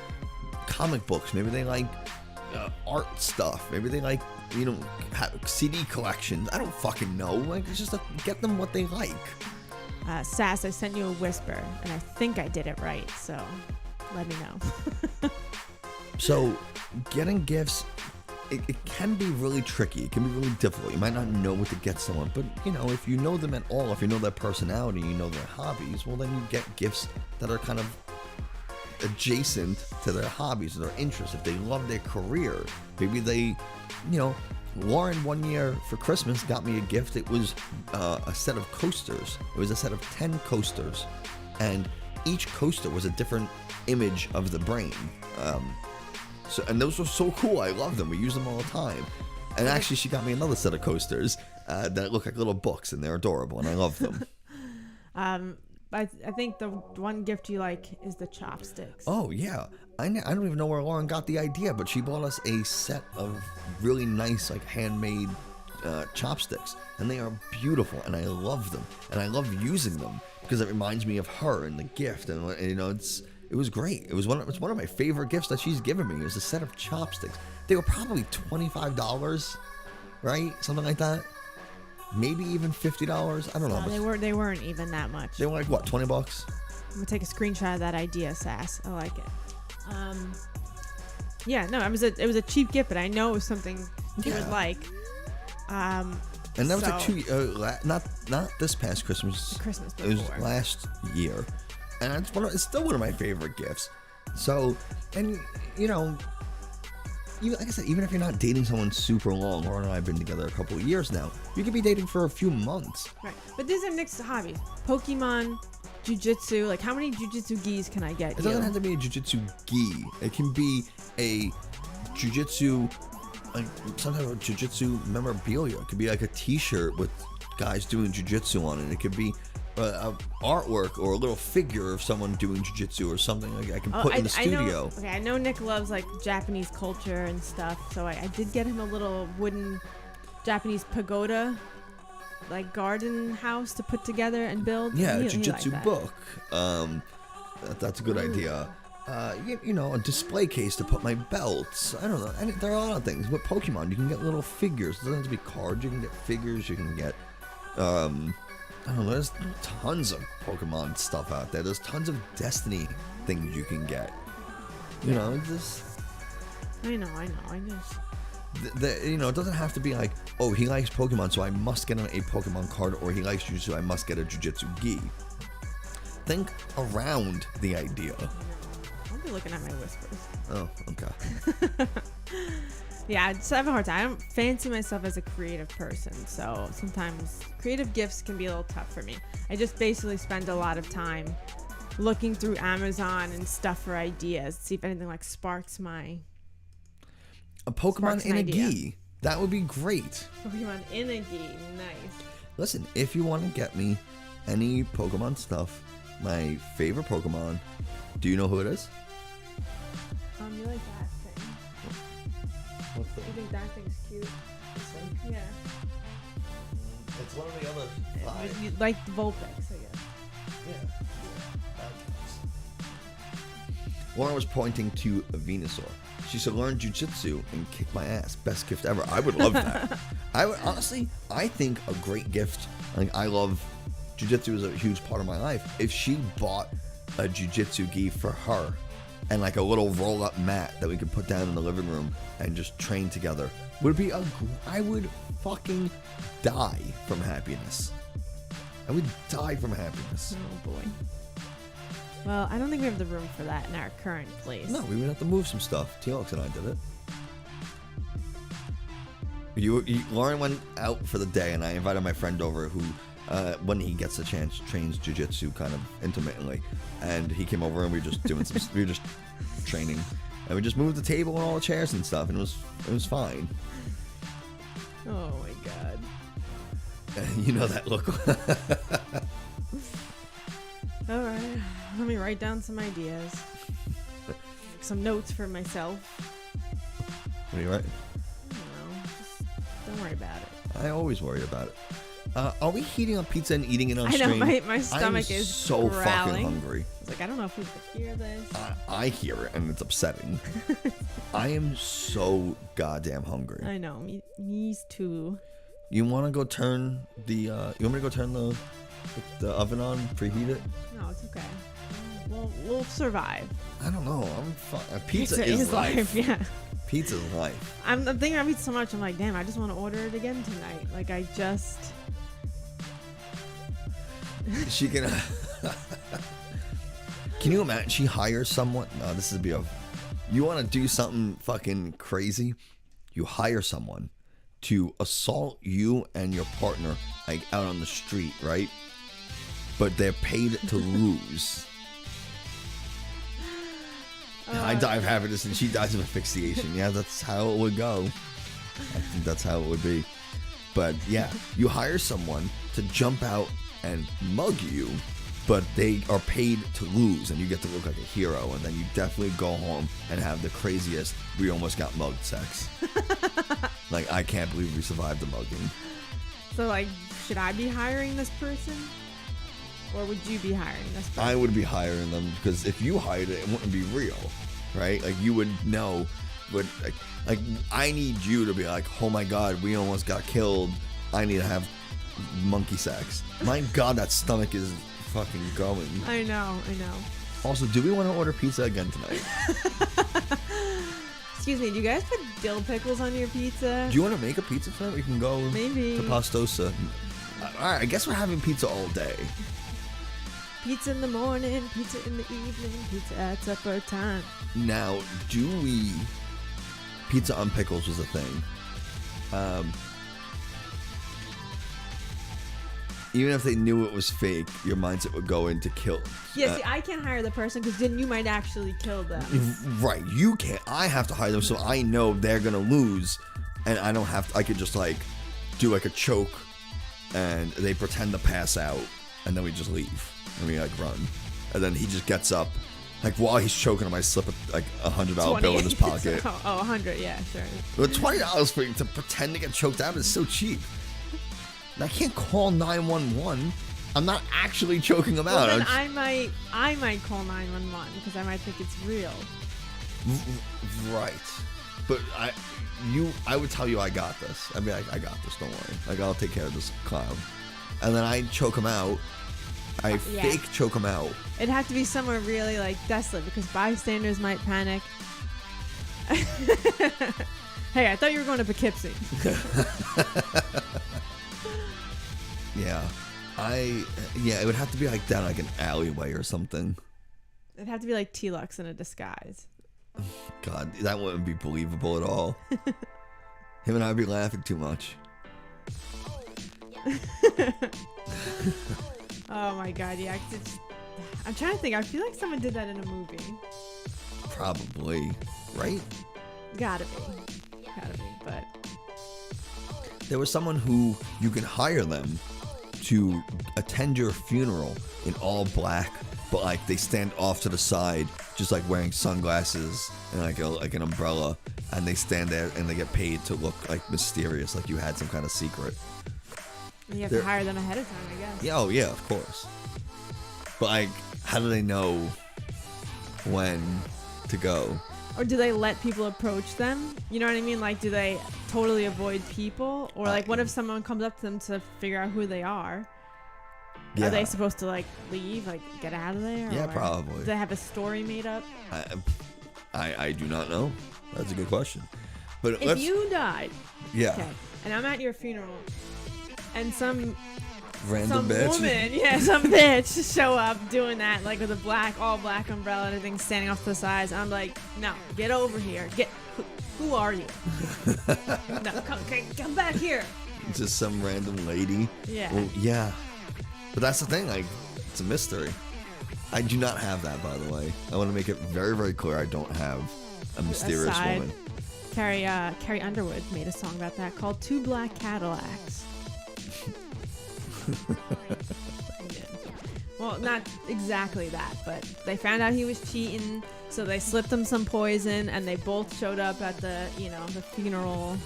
comic books. Maybe they like art stuff. Maybe they like CD collections. I don't fucking know. Like, it's just get them what they like. Sass, I sent you a whisper, and I think I did it right, so let me know. So, getting gifts, it can be really tricky. It can be really difficult. You might not know what to get someone, but, if you know them at all, if you know their personality, you know their hobbies, well, then you get gifts that are kind of adjacent to their hobbies or their interests. If they love their career, maybe they, Lauren one year for Christmas got me a gift. It was a set of coasters. It was a set of 10 coasters, and each coaster was a different image of the brain. And those were so cool. I love them. We use them all the time. And actually, she got me another set of coasters that look like little books, and they're adorable, and I love them. I think the one gift you like is the chopsticks. Oh, yeah. I don't even know where Lauren got the idea, but she bought us a set of really nice, like, handmade chopsticks. And they are beautiful, and I love them. And I love using them because it reminds me of her and the gift. And it was great. It's one of my favorite gifts that she's given me. It was a set of chopsticks. They were probably $25, right? Something like that. Maybe even $50. I don't know. They weren't even that much. They were like, what, $20? I'm gonna take a screenshot of that idea, Sass. I like it. Yeah, no, it was a cheap gift, but I know it was something you would like. And that was like not this past Christmas. The Christmas before. It was last year, and it's still one of my favorite gifts. So, and like I said, even if you're not dating someone super long, Lauren and I have been together a couple of years now, you could be dating for a few months. Right, but these are mixed hobbies. Pokemon, jiu-jitsu. Like, how many jiu-jitsu gis can I get? It doesn't have to be a jiu-jitsu gi. It can be a jiu-jitsu, like some type of jiu-jitsu memorabilia. It could be like a T-shirt with guys doing jiu-jitsu on it. It could be artwork or a little figure of someone doing jiu-jitsu or something like I can put in the studio. I know Nick loves like Japanese culture and stuff, so I did get him a little wooden Japanese pagoda, like garden house to put together and build. Yeah, a jiu-jitsu book. That's a good idea. A display case to put my belts. I don't know. And there are a lot of things. With Pokemon, you can get little figures. It doesn't have to be cards. You can get figures. You can get I don't know, there's tons of Pokemon stuff out there. There's tons of Destiny things you can get. I know. I just. It doesn't have to be like, oh, he likes Pokemon, so I must get him a Pokemon card, or he likes Jiu-Jitsu, so I must get a Jiu-Jitsu gi. Think around the idea. I'll be looking at my whispers. Oh, okay. Yeah, I just have a hard time. I don't fancy myself as a creative person, so sometimes creative gifts can be a little tough for me. I just basically spend a lot of time looking through Amazon and stuff for ideas, see if anything like sparks my... A Pokemon in a gi. That would be great. Pokemon in a gi. Nice. Listen, if you want to get me any Pokemon stuff, my favorite Pokemon, do you know who it is? You like that thing. What thing? You think that thing's cute? Yeah. It's one of the other five. You like the Vulpix, I guess. Yeah. Lauren was pointing to a Venusaur. She said, learn jiu-jitsu and kick my ass. Best gift ever. I would love that. I think a great gift, like I love jiu-jitsu is a huge part of my life. If she bought a jiu-jitsu gi for her and like a little roll-up mat that we could put down in the living room and just train together, I would fucking die from happiness. I would die from happiness. Oh boy. Well, I don't think we have the room for that in our current place. No, we would have to move some stuff. T-Alex and I did it. Lauren went out for the day, and I invited my friend over who, when he gets a chance, trains jiu-jitsu kind of intermittently. And he came over, and we were just doing we were just training. And we just moved the table and all the chairs and stuff, and it was fine. Oh, my God. You know that look. All right. Let me write down some ideas. Some notes for myself. What are you writing? I don't know. Just don't worry about it. I always worry about it. Are we heating up pizza and eating it on I know, stream? my stomach I'm is so fucking growling. hungry. It's like, I don't know if we could hear this. I hear it and it's upsetting. I am so goddamn hungry. I know, me too. You want to go turn the? You want me to go turn the oven on, preheat it? No, it's okay. We'll survive. I don't know. I'm fine. Pizza is life. Yeah. Pizza is life. I'm thinking about pizza so much. I'm like, damn, I just want to order it again tonight. Like, I just. She can. Can you imagine? She hires someone. No, this would be a. You want to do something fucking crazy? You hire someone to assault you and your partner like out on the street, right? But they're paid to lose. I die of happiness and she dies of asphyxiation. Yeah, that's how it would go. I think that's how it would be. But yeah, you hire someone to jump out and mug you, but they are paid to lose and you get to look like a hero, and then you definitely go home and have the craziest we almost got mugged sex. Like, I can't believe we survived the mugging. So, like, should I be hiring this person? Or would you be hiring this person? I would be hiring them, because if you hired it, it wouldn't be real, right? Like, you would know, but like I need you to be like, oh my god, we almost got killed. I need to have monkey sex. My god, that stomach is fucking going. I know. Also, do we want to order pizza again tonight? Excuse me, do you guys put dill pickles on your pizza? Do you want to make a pizza tonight? We can go Maybe. to Pastosa. Alright, I guess we're having pizza all day. Pizza in the morning, pizza in the evening, pizza at supper time. Now, do we... Pizza on pickles was a thing. Even if they knew it was fake, your mindset would go into kill. Yeah, see, I can't hire the person because then you might actually kill them. Right, you can't. I have to hire them so I know they're gonna lose, and I don't have to. I could just like do like a choke, and they pretend to pass out, and then we just leave and we like run, and then he just gets up. Like while he's choking him, I slip like $100 bill in his pocket. Oh, 100, yeah, sure. But $20 for to pretend to get choked out is so cheap. And I can't call 911. I'm not actually choking him out. Well, then I might call 911 because I might think it's real. Right. But I would tell you I got this. I'd be like, I got this, don't worry. Like, I'll take care of this clown. And then I choke him out. I fake choke him out. It'd have to be somewhere really like desolate because bystanders might panic. Hey, I thought you were going to Poughkeepsie. Yeah. It would have to be like down like an alleyway or something. It'd have to be like T-Lux in a disguise. God, that wouldn't be believable at all. Him and I'd be laughing too much. Oh my god, yeah. I'm trying to think. I feel like someone did that in a movie. Probably. Right? Gotta be, but... There was someone who you can hire them to attend your funeral in all black, but like they stand off to the side, just like wearing sunglasses and like an umbrella, and they stand there and they get paid to look like mysterious, like you had some kind of secret. You have to hire them ahead of time, I guess. Yeah, oh yeah, of course. But like, how do they know when to go? Or do they let people approach them? You know what I mean? Like, do they totally avoid people? Or like, what if someone comes up to them to figure out who they are? Yeah. Are they supposed to like leave, like get out of there? Yeah, or probably. Do they have a story made up? I do not know. That's a good question. But If you died, yeah, okay, and I'm at your funeral, and some random bitch. woman, some bitch show up doing that, like with a all black umbrella and everything standing off to the sides. I'm like, no, get over here. Who are you? No, come back here. Just some random lady. Yeah. Well, yeah. But that's the thing, like, it's a mystery. I do not have that, by the way. I want to make it very, very clear I don't have a mysterious Aside, woman. Carrie Underwood made a song about that called Two Black Cadillacs. Well, not exactly that, but they found out he was cheating, so they slipped him some poison, and they both showed up at the funeral.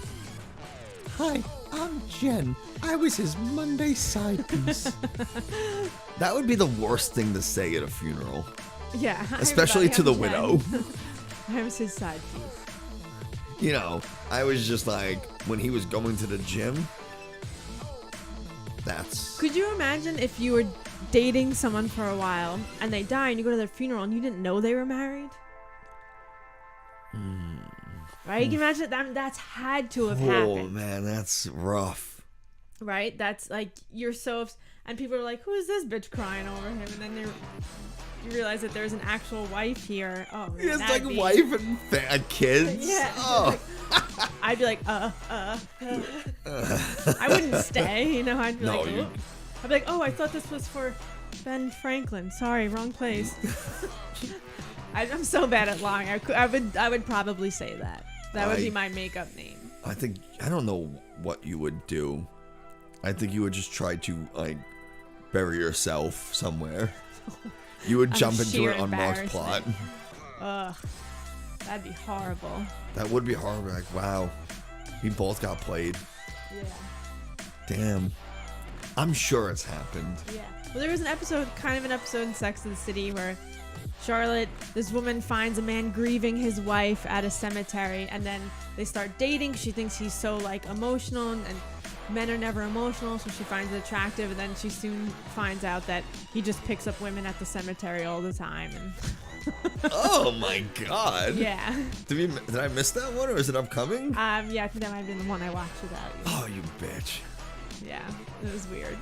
Hi. I'm Jen. I was his Monday side piece. That would be the worst thing to say at a funeral, Yeah. Hi, especially to the everybody, I'm widow. Jen. I was his side piece. You know, I was just like, when he was going to the gym, that's... Could you imagine if you were dating someone for a while and they die and you go to their funeral and you didn't know they were married? Right? You can imagine that's had to have Oh, happened. man, that's rough. Right? That's like, you're so... And people are like, who is this bitch crying over him? And then you realize that there's an actual wife here. Oh, He has that'd like be- wife and kids. Yeah. Oh. I'd be like, I wouldn't stay, you know. I'd be No, like, you- "Oh." I'd be like, oh, I thought this was for Ben Franklin. Sorry, wrong place. I'm so bad at lying. I would probably say that. That would be my makeup name. I don't know what you would do. I think you would just try to like bury yourself somewhere. You would Out of jump into sheer an unmarked plot. embarrassment. Ugh, that'd be horrible. That would be horrible. Like, wow, we both got played. Yeah. Damn. I'm sure it's happened. Yeah. Well, there was an episode in Sex and the City where Charlotte, this woman finds a man grieving his wife at a cemetery, and then they start dating. She thinks he's so like emotional, and men are never emotional, so she finds it attractive, and then she soon finds out that he just picks up women at the cemetery all the time. And Oh my god. yeah. Did I miss that one, or is it upcoming? Yeah, I think that might have been the one I watched without you. Oh, you bitch. Yeah, it was weird.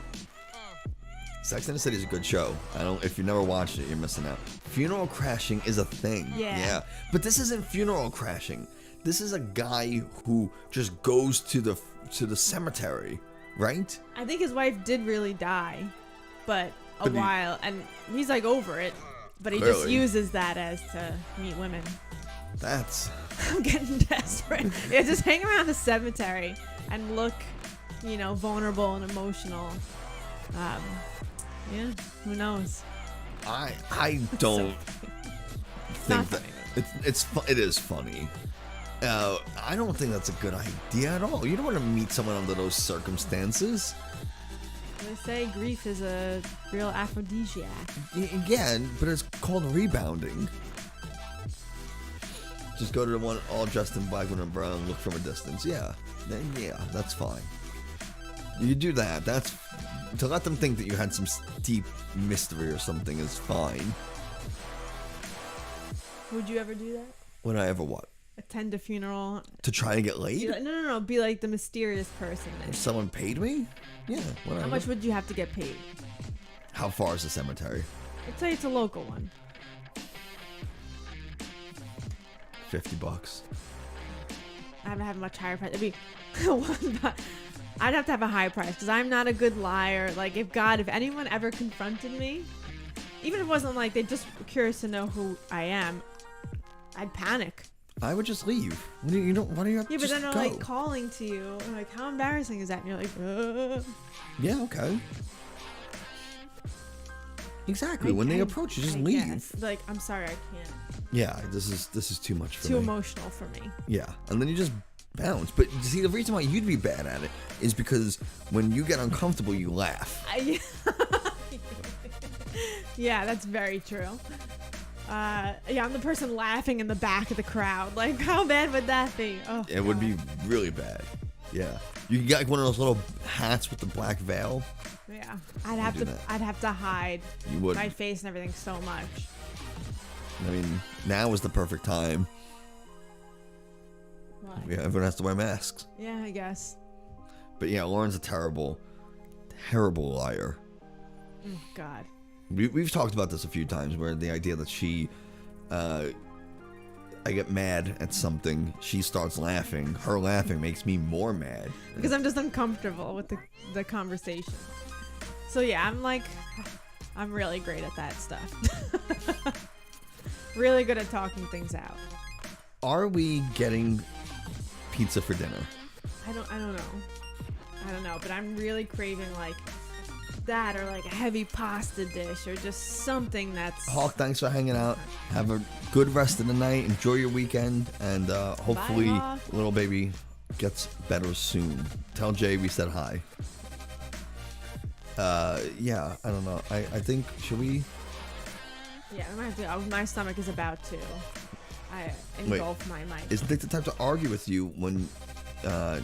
Sex and the City is a good show. If you never watched it, you're missing out. Funeral crashing is a thing. Yeah. But this isn't funeral crashing. This is a guy who just goes to the cemetery, right? I think his wife did really die, but But he- while, and he's like over it, but he just Clearly. uses that as to meet women. That's I'm getting desperate. Yeah, just hang around the cemetery and look, vulnerable and emotional. Yeah, who knows? I don't Not think that funny. it is funny. I don't think that's a good idea at all. You don't want to meet someone under those circumstances. They say grief is a real aphrodisiac. Yeah, but it's called rebounding. Just go to the one all dressed in black and brown, look from a distance. Yeah, that's fine. You do that. That's to let them think that you had some deep mystery or something is fine. Would you ever do that? Would I ever what? Attend a funeral? To try and get Be laid? like, no. Be like the mysterious person. If someone paid me? Yeah, whatever. How much would you have to get paid? How far is the cemetery? Let's say it's a local one. $50. I haven't had a much higher price. It'd be I'd have to have a high price because I'm not a good liar. Like, if anyone ever confronted me, even if it wasn't like they just were curious to know who I am, I'd panic. I would just leave. Why do you have to Yeah, but just then they're go? like calling to you. I'm like, how embarrassing is that? And you're like, Yeah, okay. Exactly. When they approach you, just I leave. guess. Like, I'm sorry, I can't. Yeah, this is too much for Too me. emotional for me. Yeah, and then you just bounce. But you see, the reason why you'd be bad at it is because when you get uncomfortable, you laugh. Yeah, that's very true. I'm the person laughing in the back of the crowd. Like, how bad would that be? Oh, It would be really bad. Yeah, you can get like one of those little hats with the black veil. Yeah, I'd have do to. that. I'd have to hide You would. my face and everything so much. I mean, now is the perfect time. Why? Yeah, everyone has to wear masks. Yeah, I guess. But yeah, Lauren's a terrible, terrible liar. Oh, God. We've talked about this a few times, where the idea that she, I get mad at something, she starts laughing. Her laughing makes me more mad. Because I'm just uncomfortable with the conversation. So yeah, I'm really great at that stuff. Really good at talking things out. Are we getting pizza for dinner? I don't know, but I'm really craving like that, or like a heavy pasta dish, or just something that's Hawk, thanks for hanging out. Have a good rest of the night. Enjoy your weekend, and hopefully Hawk. little baby gets better soon. Tell Jay we said hi. Yeah, I don't know. I think, should we? Yeah, I might have to, my stomach is about to. I engulf my mic. Isn't it the time to argue with you when do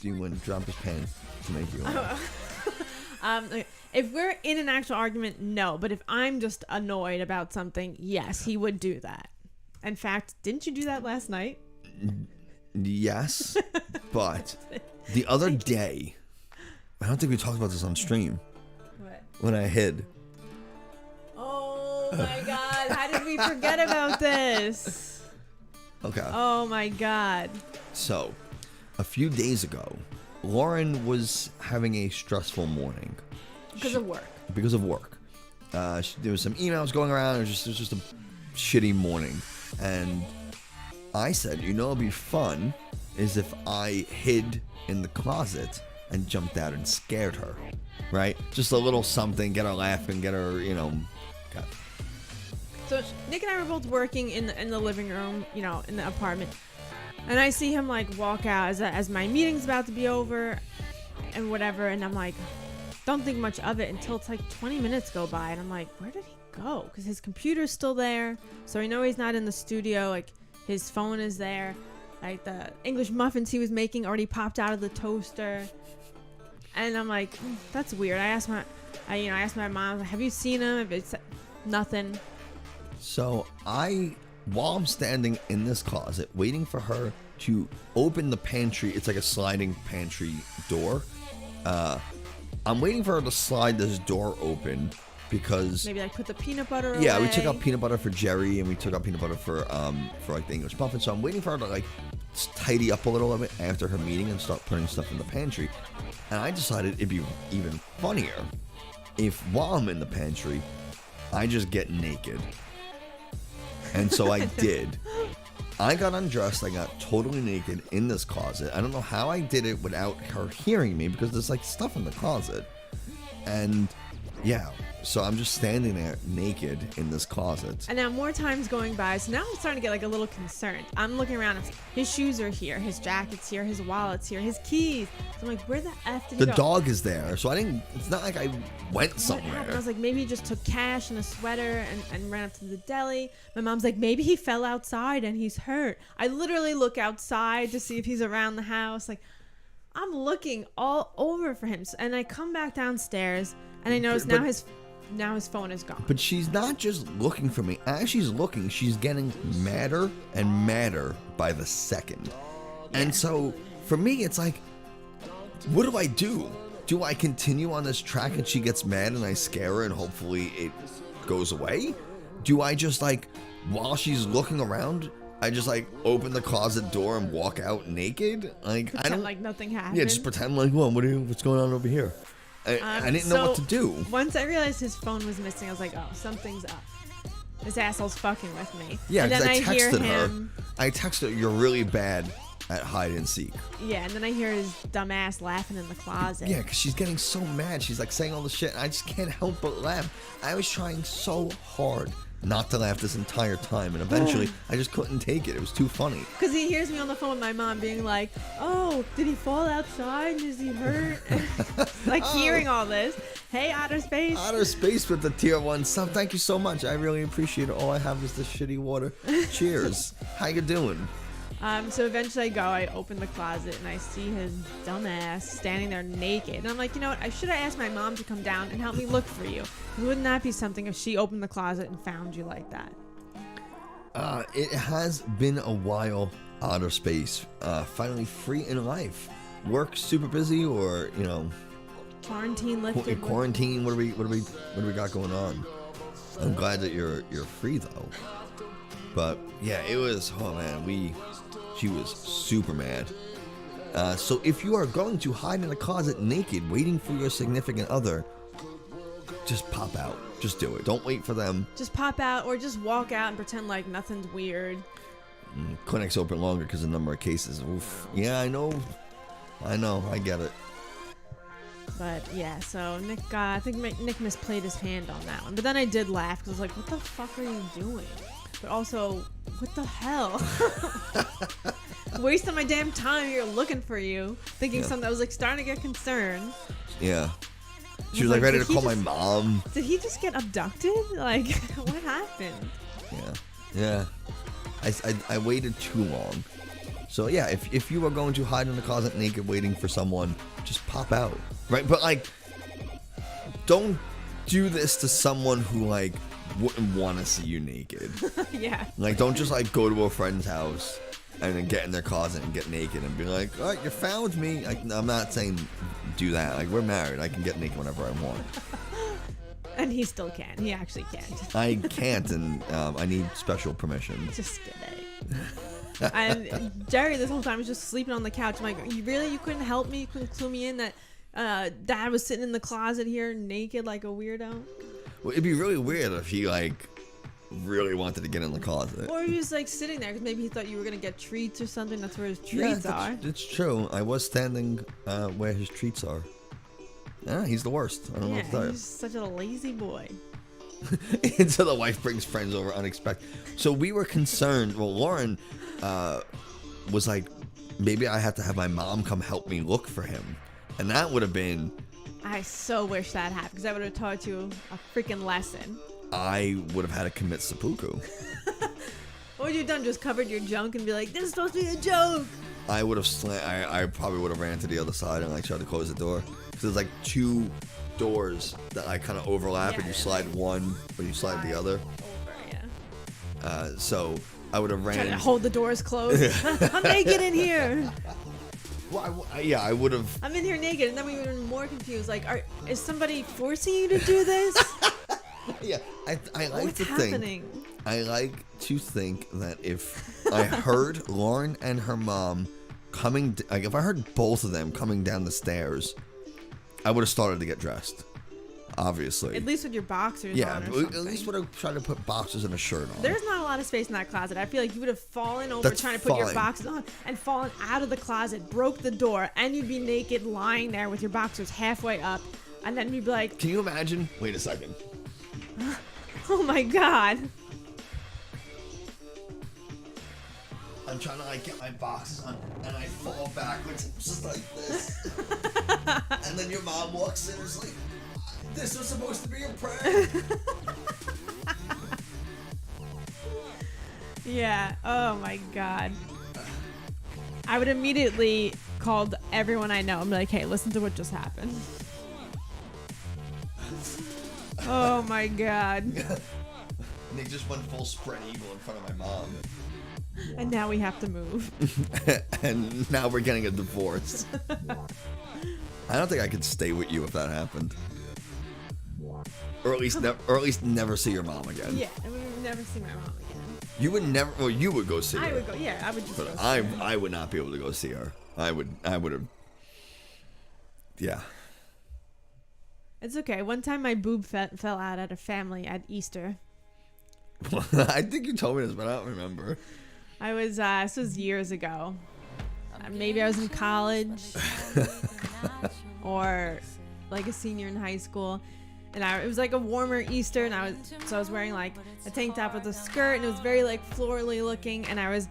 you want to drop his pen to make you? If we're in an actual argument, no. But if I'm just annoyed about something, yes, he would do that. In fact, didn't you do that last night? Yes, but the other day, I don't think we talked about this on stream. What? When I hid. Oh my God! How did we forget about this? Okay. Oh my God! So, a few days ago, Lauren was having a stressful morning. Because of work. Because of work. There was some emails going around. It was just a shitty morning. And I said, you know, it'd be fun is if I hid in the closet and jumped out and scared her. Right? Just a little something, get her laughing, get her, you know. Okay. So Nick and I were both working in the living room, you know, in the apartment. And I see him like walk out as my meeting's about to be over and whatever. And I'm like, don't think much of it until it's like 20 minutes go by. And I'm like, where did he go? Because his computer's still there. So I know he's not in the studio. Like his phone is there. Like the English muffins he was making already popped out of the toaster. And I'm like, that's weird. I asked my mom, have you seen him? If it's nothing. So while I'm standing in this closet waiting for her to open the pantry, it's like a sliding pantry door. I'm waiting for her to slide this door open because maybe like put the peanut butter away. Yeah, we took out peanut butter for Jerry and we took out peanut butter for like the English muffin. So I'm waiting for her to like tidy up a little bit after her meeting and start putting stuff in the pantry. And I decided it'd be even funnier if while I'm in the pantry, I just get naked. And so I did. I got undressed. I got totally naked in this closet. I don't know how I did it without her hearing me because there's like stuff in the closet. And yeah, so I'm just standing there naked in this closet. And now more time's going by, so now I'm starting to get like a little concerned. I'm looking around, and his shoes are here, his jacket's here, his wallet's here, his keys. So I'm like, where the F did he The go? dog is there, so it's not like I went What happened? somewhere. I was like, maybe he just took cash and a sweater and ran up to the deli. My mom's like, maybe he fell outside and he's hurt. I literally look outside to see if he's around the house. Like, I'm looking all over for him. And I come back downstairs and I notice now his phone is gone. But she's not just looking for me. As she's looking, she's getting madder and madder by the second. Yeah. And so, for me, it's like, what do I do? Do I continue on this track and she gets mad and I scare her and hopefully it goes away? Do I just like, while she's looking around, I just like open the closet door and walk out naked? Like pretend I don't like nothing happened. Yeah, just pretend like, well, what's going on over here? I didn't know what to do. Once I realized his phone was missing, I was like, oh, something's up. This asshole's fucking with me. Yeah, and then I hear texted him. her. I texted her, you're really bad at hide and seek. Yeah, and then I hear his dumb ass laughing in the closet. Yeah, because she's getting so mad. She's like saying all this shit, and I just can't help but laugh. I was trying so hard not to laugh this entire time, and eventually I just couldn't take it. It was too funny. Because he hears me on the phone with my mom being like, oh, did he fall outside? Is he hurt? Like hearing all this. Hey, Outer Space. Outer Space with the tier 1 sub. Thank you so much. I really appreciate it. All I have is this shitty water. Cheers. How you doing? So eventually I open the closet and I see his dumb ass standing there naked. And I'm like, you know what? I should have asked my mom to come down and help me look for you. Wouldn't that be something if she opened the closet and found you like that? It has been a while, Outer Space. Finally free in life. Work super busy, or you know, quarantine lifted. Quarantine. What do we got going on? I'm glad that you're free though. But yeah, it was. Oh man, she was super mad. So if you are going to hide in a closet naked, waiting for your significant other, just pop out. Just do it. Don't wait for them. Just pop out or just walk out and pretend like nothing's weird. Clinics open longer because of the number of cases. Oof. Yeah, I know. I get it. But yeah, so Nick, I think Nick misplayed his hand on that one. But then I did laugh because I was like, what the fuck are you doing? But also, what the hell? wasting my damn time here looking for you, thinking something. I was like starting to get concerned. Yeah. She was like ready to did he call my just- mom. Did he just get abducted? Like, what happened? Yeah. I waited too long. So yeah, if you were going to hide in the closet naked waiting for someone, just pop out. Right? But like, don't do this to someone who like wouldn't want to see you naked. Yeah. Like, don't just like go to a friend's house and then get in their closet and get naked and be like, all right, you found me. Like, I'm not saying do that. Like, we're married. I can get naked whenever I want. And he still can. He actually can. I can't, and I need special permission. Just kidding. And Jerry this whole time was just sleeping on the couch. I'm like, you couldn't help me? You couldn't clue me in that Dad was sitting in the closet here naked like a weirdo? Well, it'd be really weird if he like really wanted to get in the closet. Or he was like sitting there because maybe he thought you were going to get treats or something. That's where his treats are. It's true. I was standing where his treats are. Yeah, he's the worst. I don't know what to tell Yeah, you. he's such a lazy boy. Until the wife brings friends over unexpected. So we were concerned. Well, Lauren was like, maybe I had to have my mom come help me look for him. And that would have been... I so wish that happened because I would have taught you a freaking lesson. I would have had to commit seppuku. What would you have done? Just covered your junk and be like, this is supposed to be a joke. I would have I probably would have ran to the other side and like tried to close the door. Because there's like two doors that like kind of overlap and you slide one, but you slide the other. Yeah. So I would have Trying to ran. hold the doors closed. I'm naked in here. Well, I would have. I'm in here naked, and then we were even more confused. Like, is somebody forcing you to do this? Yeah, I like What's to happening? think. I like to think that if I heard Lauren and her mom coming, like if I heard both of them coming down the stairs, I would have started to get dressed. Obviously. At least with your boxers Yeah, on or at something. least would have tried to put boxers and a shirt on. There's not a lot of space in that closet. I feel like you would have fallen over That's trying to put your fine. boxers on and fallen out of the closet, broke the door, and you'd be naked lying there with your boxers halfway up. And then you'd be like, Can you imagine? Wait a second. oh my God. I'm trying to like get my boxes on, and I fall backwards just like this. And then your mom walks in and is like, "This was supposed to be a prank." Yeah. Oh my God. I would immediately called everyone I know and be like, hey, listen to what just happened. Oh my God. And they just went full spread eagle in front of my mom. And now we have to move. And now we're getting a divorce. I don't think I could stay with you if that happened. Or at least never see your mom again. Yeah, and we would never see my mom again. You would never. Well, you would go see her. I would go. Yeah, I would just. But go see her. I would not be able to go see her. I would have. Yeah. It's okay. One time my boob fell out at a family at Easter. I think you told me this, but I don't remember. I was. This was years ago. Maybe I was in college, or like a senior in high school. And it was like a warmer Easter, and I was wearing like a tank top with a skirt, and it was very like florally looking, and I was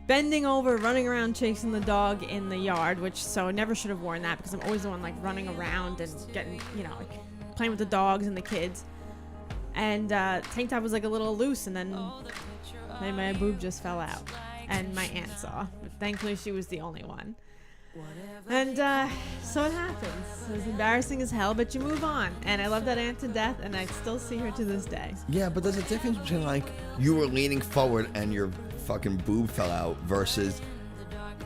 bending over, running around chasing the dog in the yard, so I never should have worn that because I'm always the one like running around and getting, like playing with the dogs and the kids. And tank top was like a little loose, and then my boob just fell out, and my aunt saw. But thankfully, she was the only one. And so it happens. It was embarrassing as hell, but you move on. And I love that aunt to death, and I still see her to this day. Yeah, but there's a difference between like you were leaning forward and your fucking boob fell out versus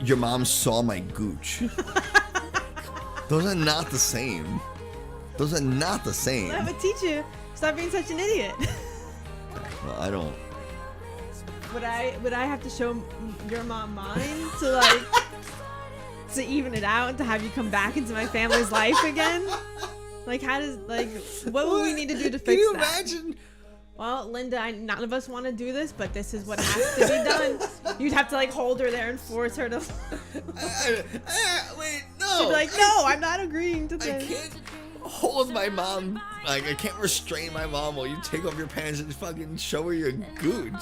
your mom saw my gooch. Those are not the same. Those are not the same. I would teach you. Stop being such an idiot. Well, I don't. Would I have to show your mom mine to like to even it out and to have you come back into my family's life again? Like what would we need to do to fix that? Can you imagine? Well, Linda, none of us want to do this, but this is what has to be done. You'd have to like hold her there and force her to. Wait, no. She'd be like, no, I'm not agreeing to I this. can't hold my mom. Like, I can't restrain my mom while you take off your pants and fucking show her your gooch.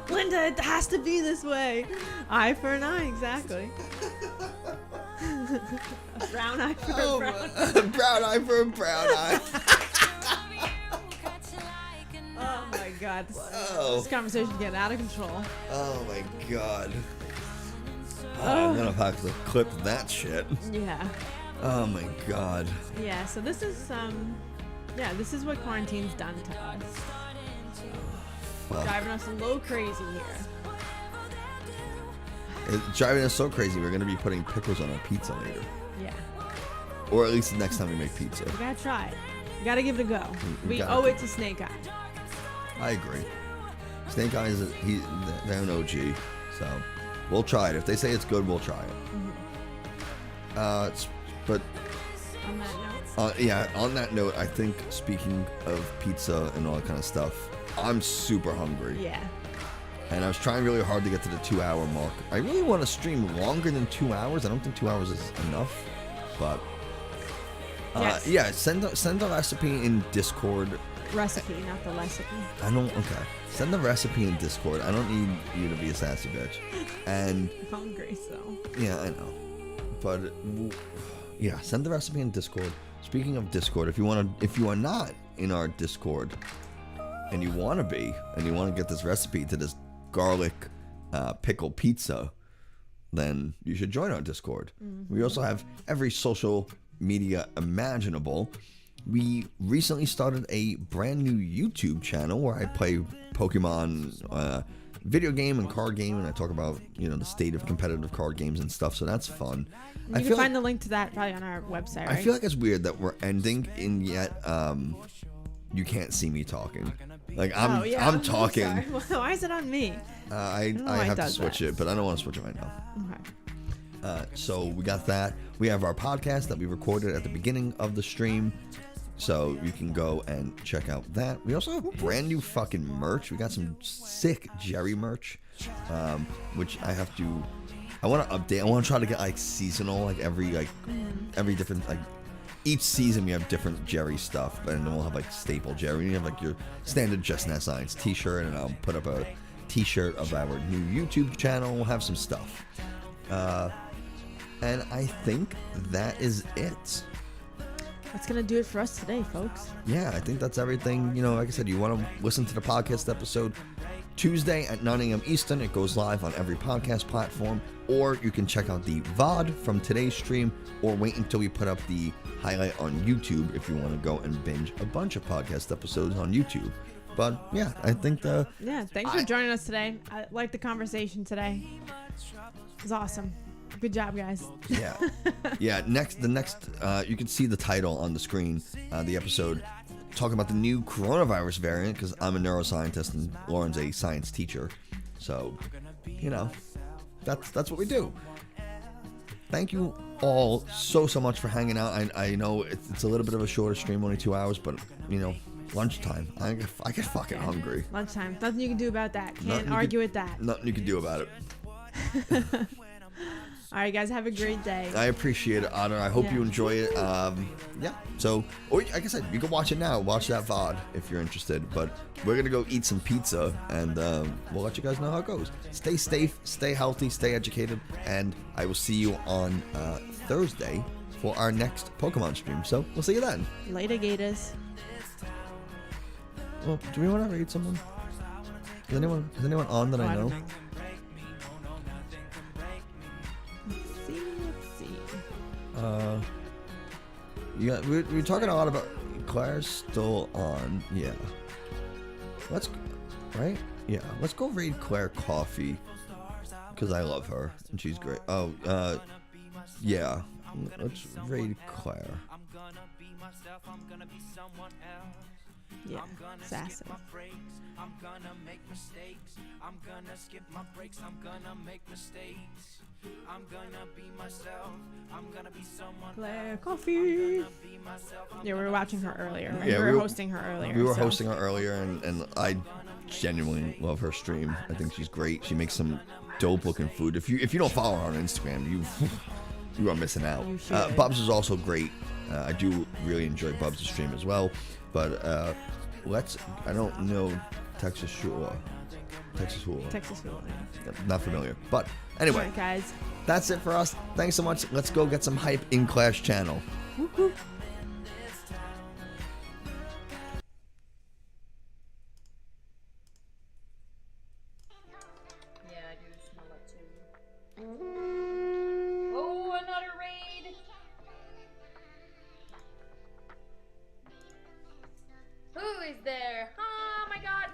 Linda, it has to be this way. Eye for an eye, exactly. A brown eye for a brown. Brown eye for a brown eye. Oh my god. Oh. This conversation's getting out of control. Oh my god. I'm gonna have to clip that shit. Yeah. Oh my god. Yeah, so this is this is what quarantine's done to us. Well, Driving us a little crazy here. it's driving us so crazy. We're gonna be putting pickles on our pizza later, Yeah. or at least the next time we make pizza. We gotta try it. We gotta give it a go. we We gotta owe do it to Snake Eye. I agree. Snake Eyes, they're an OG, so we'll try it. If they say it's good, we'll try it. But On that note. on that note, I think speaking of pizza and all that kind of stuff, I'm super hungry. Yeah. And I was trying really hard to get to the 2-hour mark. I really want to stream longer than 2 hours. I don't think 2 hours is enough, but Yes. yeah, send the recipe in Discord. Recipe, not the recipe. Okay. Send the recipe in Discord. I don't need you to be a sassy bitch. And I'm hungry, so. yeah, I know. But yeah, send the recipe in Discord. Speaking of Discord, if you are not in our Discord and you want to be, and you want to get this recipe to this garlic pickle pizza, then you should join our Discord. We also have every social media imaginable. We recently started a brand new YouTube channel where I play Pokemon video game and card game, and I talk about the state of competitive card games and stuff. So that's fun. You can find the link to that probably on our website, right? I feel like it's weird that we're ending and yet you can't see me talking. Like I'm talking. Sorry. Why is it on me? I have to switch it, but I don't want to switch it right now. Okay. So we got that. We have our podcast that we recorded at the beginning of the stream. So you can go and check out that. We also have brand new fucking merch. We got some sick Jerry merch, which I want to update. I want to try to get like seasonal, like every different, like each season we have different Jerry stuff, and then we'll have like staple Jerry. You have like your standard Just Not Science t-shirt, and I'll put up a t-shirt of our new YouTube channel. We'll have some stuff. And I think that is it. That's going to do it for us today, folks. Yeah, I think that's everything. Like I said, you want to listen to the podcast episode Tuesday at 9 a.m. Eastern. It goes live on every podcast platform. Or you can check out the VOD from today's stream, or wait until we put up the highlight on YouTube if you want to go and binge a bunch of podcast episodes on YouTube. But yeah, I think thanks for joining us today. I liked the conversation today. It was awesome. Good job, guys. Yeah. The next, you can see the title on the screen, the episode, talking about the new coronavirus variant, because I'm a neuroscientist and Lauren's a science teacher. So, that's what we do. Thank you all so much for hanging out. I know it's a little bit of a shorter stream, only 2 hours, but, lunchtime. I get fucking hungry. Lunchtime. Nothing you can do about that. Can't argue with that. Nothing you can do about it. All right, guys, have a great day. I appreciate it, Otter. I hope you enjoy it. So, like I said, you can watch it now. Watch that VOD if you're interested. But we're going to go eat some pizza, and we'll let you guys know how it goes. Stay safe, stay healthy, stay educated, and I will see you on Thursday for our next Pokemon stream. So, we'll see you then. Later, Gators. Well, do we want to raid someone? Is anyone on that I know? We're talking a lot about Claire's still on. Yeah. Let's go raid Claire Coffee, because I love her and she's great. Yeah. Let's raid Claire. Yeah, sassy. I'm gonna make mistakes. I'm gonna skip my breaks. I'm gonna make mistakes. I'm gonna be myself. I'm gonna be someone. Claire Coffee. Yeah, we were watching her earlier. Right? Yeah, we were hosting her earlier. We were hosting her earlier, and I genuinely love her stream. I think she's great. She makes some dope looking food. If you don't follow her on Instagram, you are missing out. Bubs is also great. I do really enjoy Bubs' stream as well. But I don't know Texas Shore. Texas Hulu. Texas Hulu. Yep, not familiar. But All anyway, right, guys. that's it for us. Thanks so much. Let's go get some hype in Clash channel. Woo-hoo. Yeah, I do smell that too. Oh, another raid! Who is there?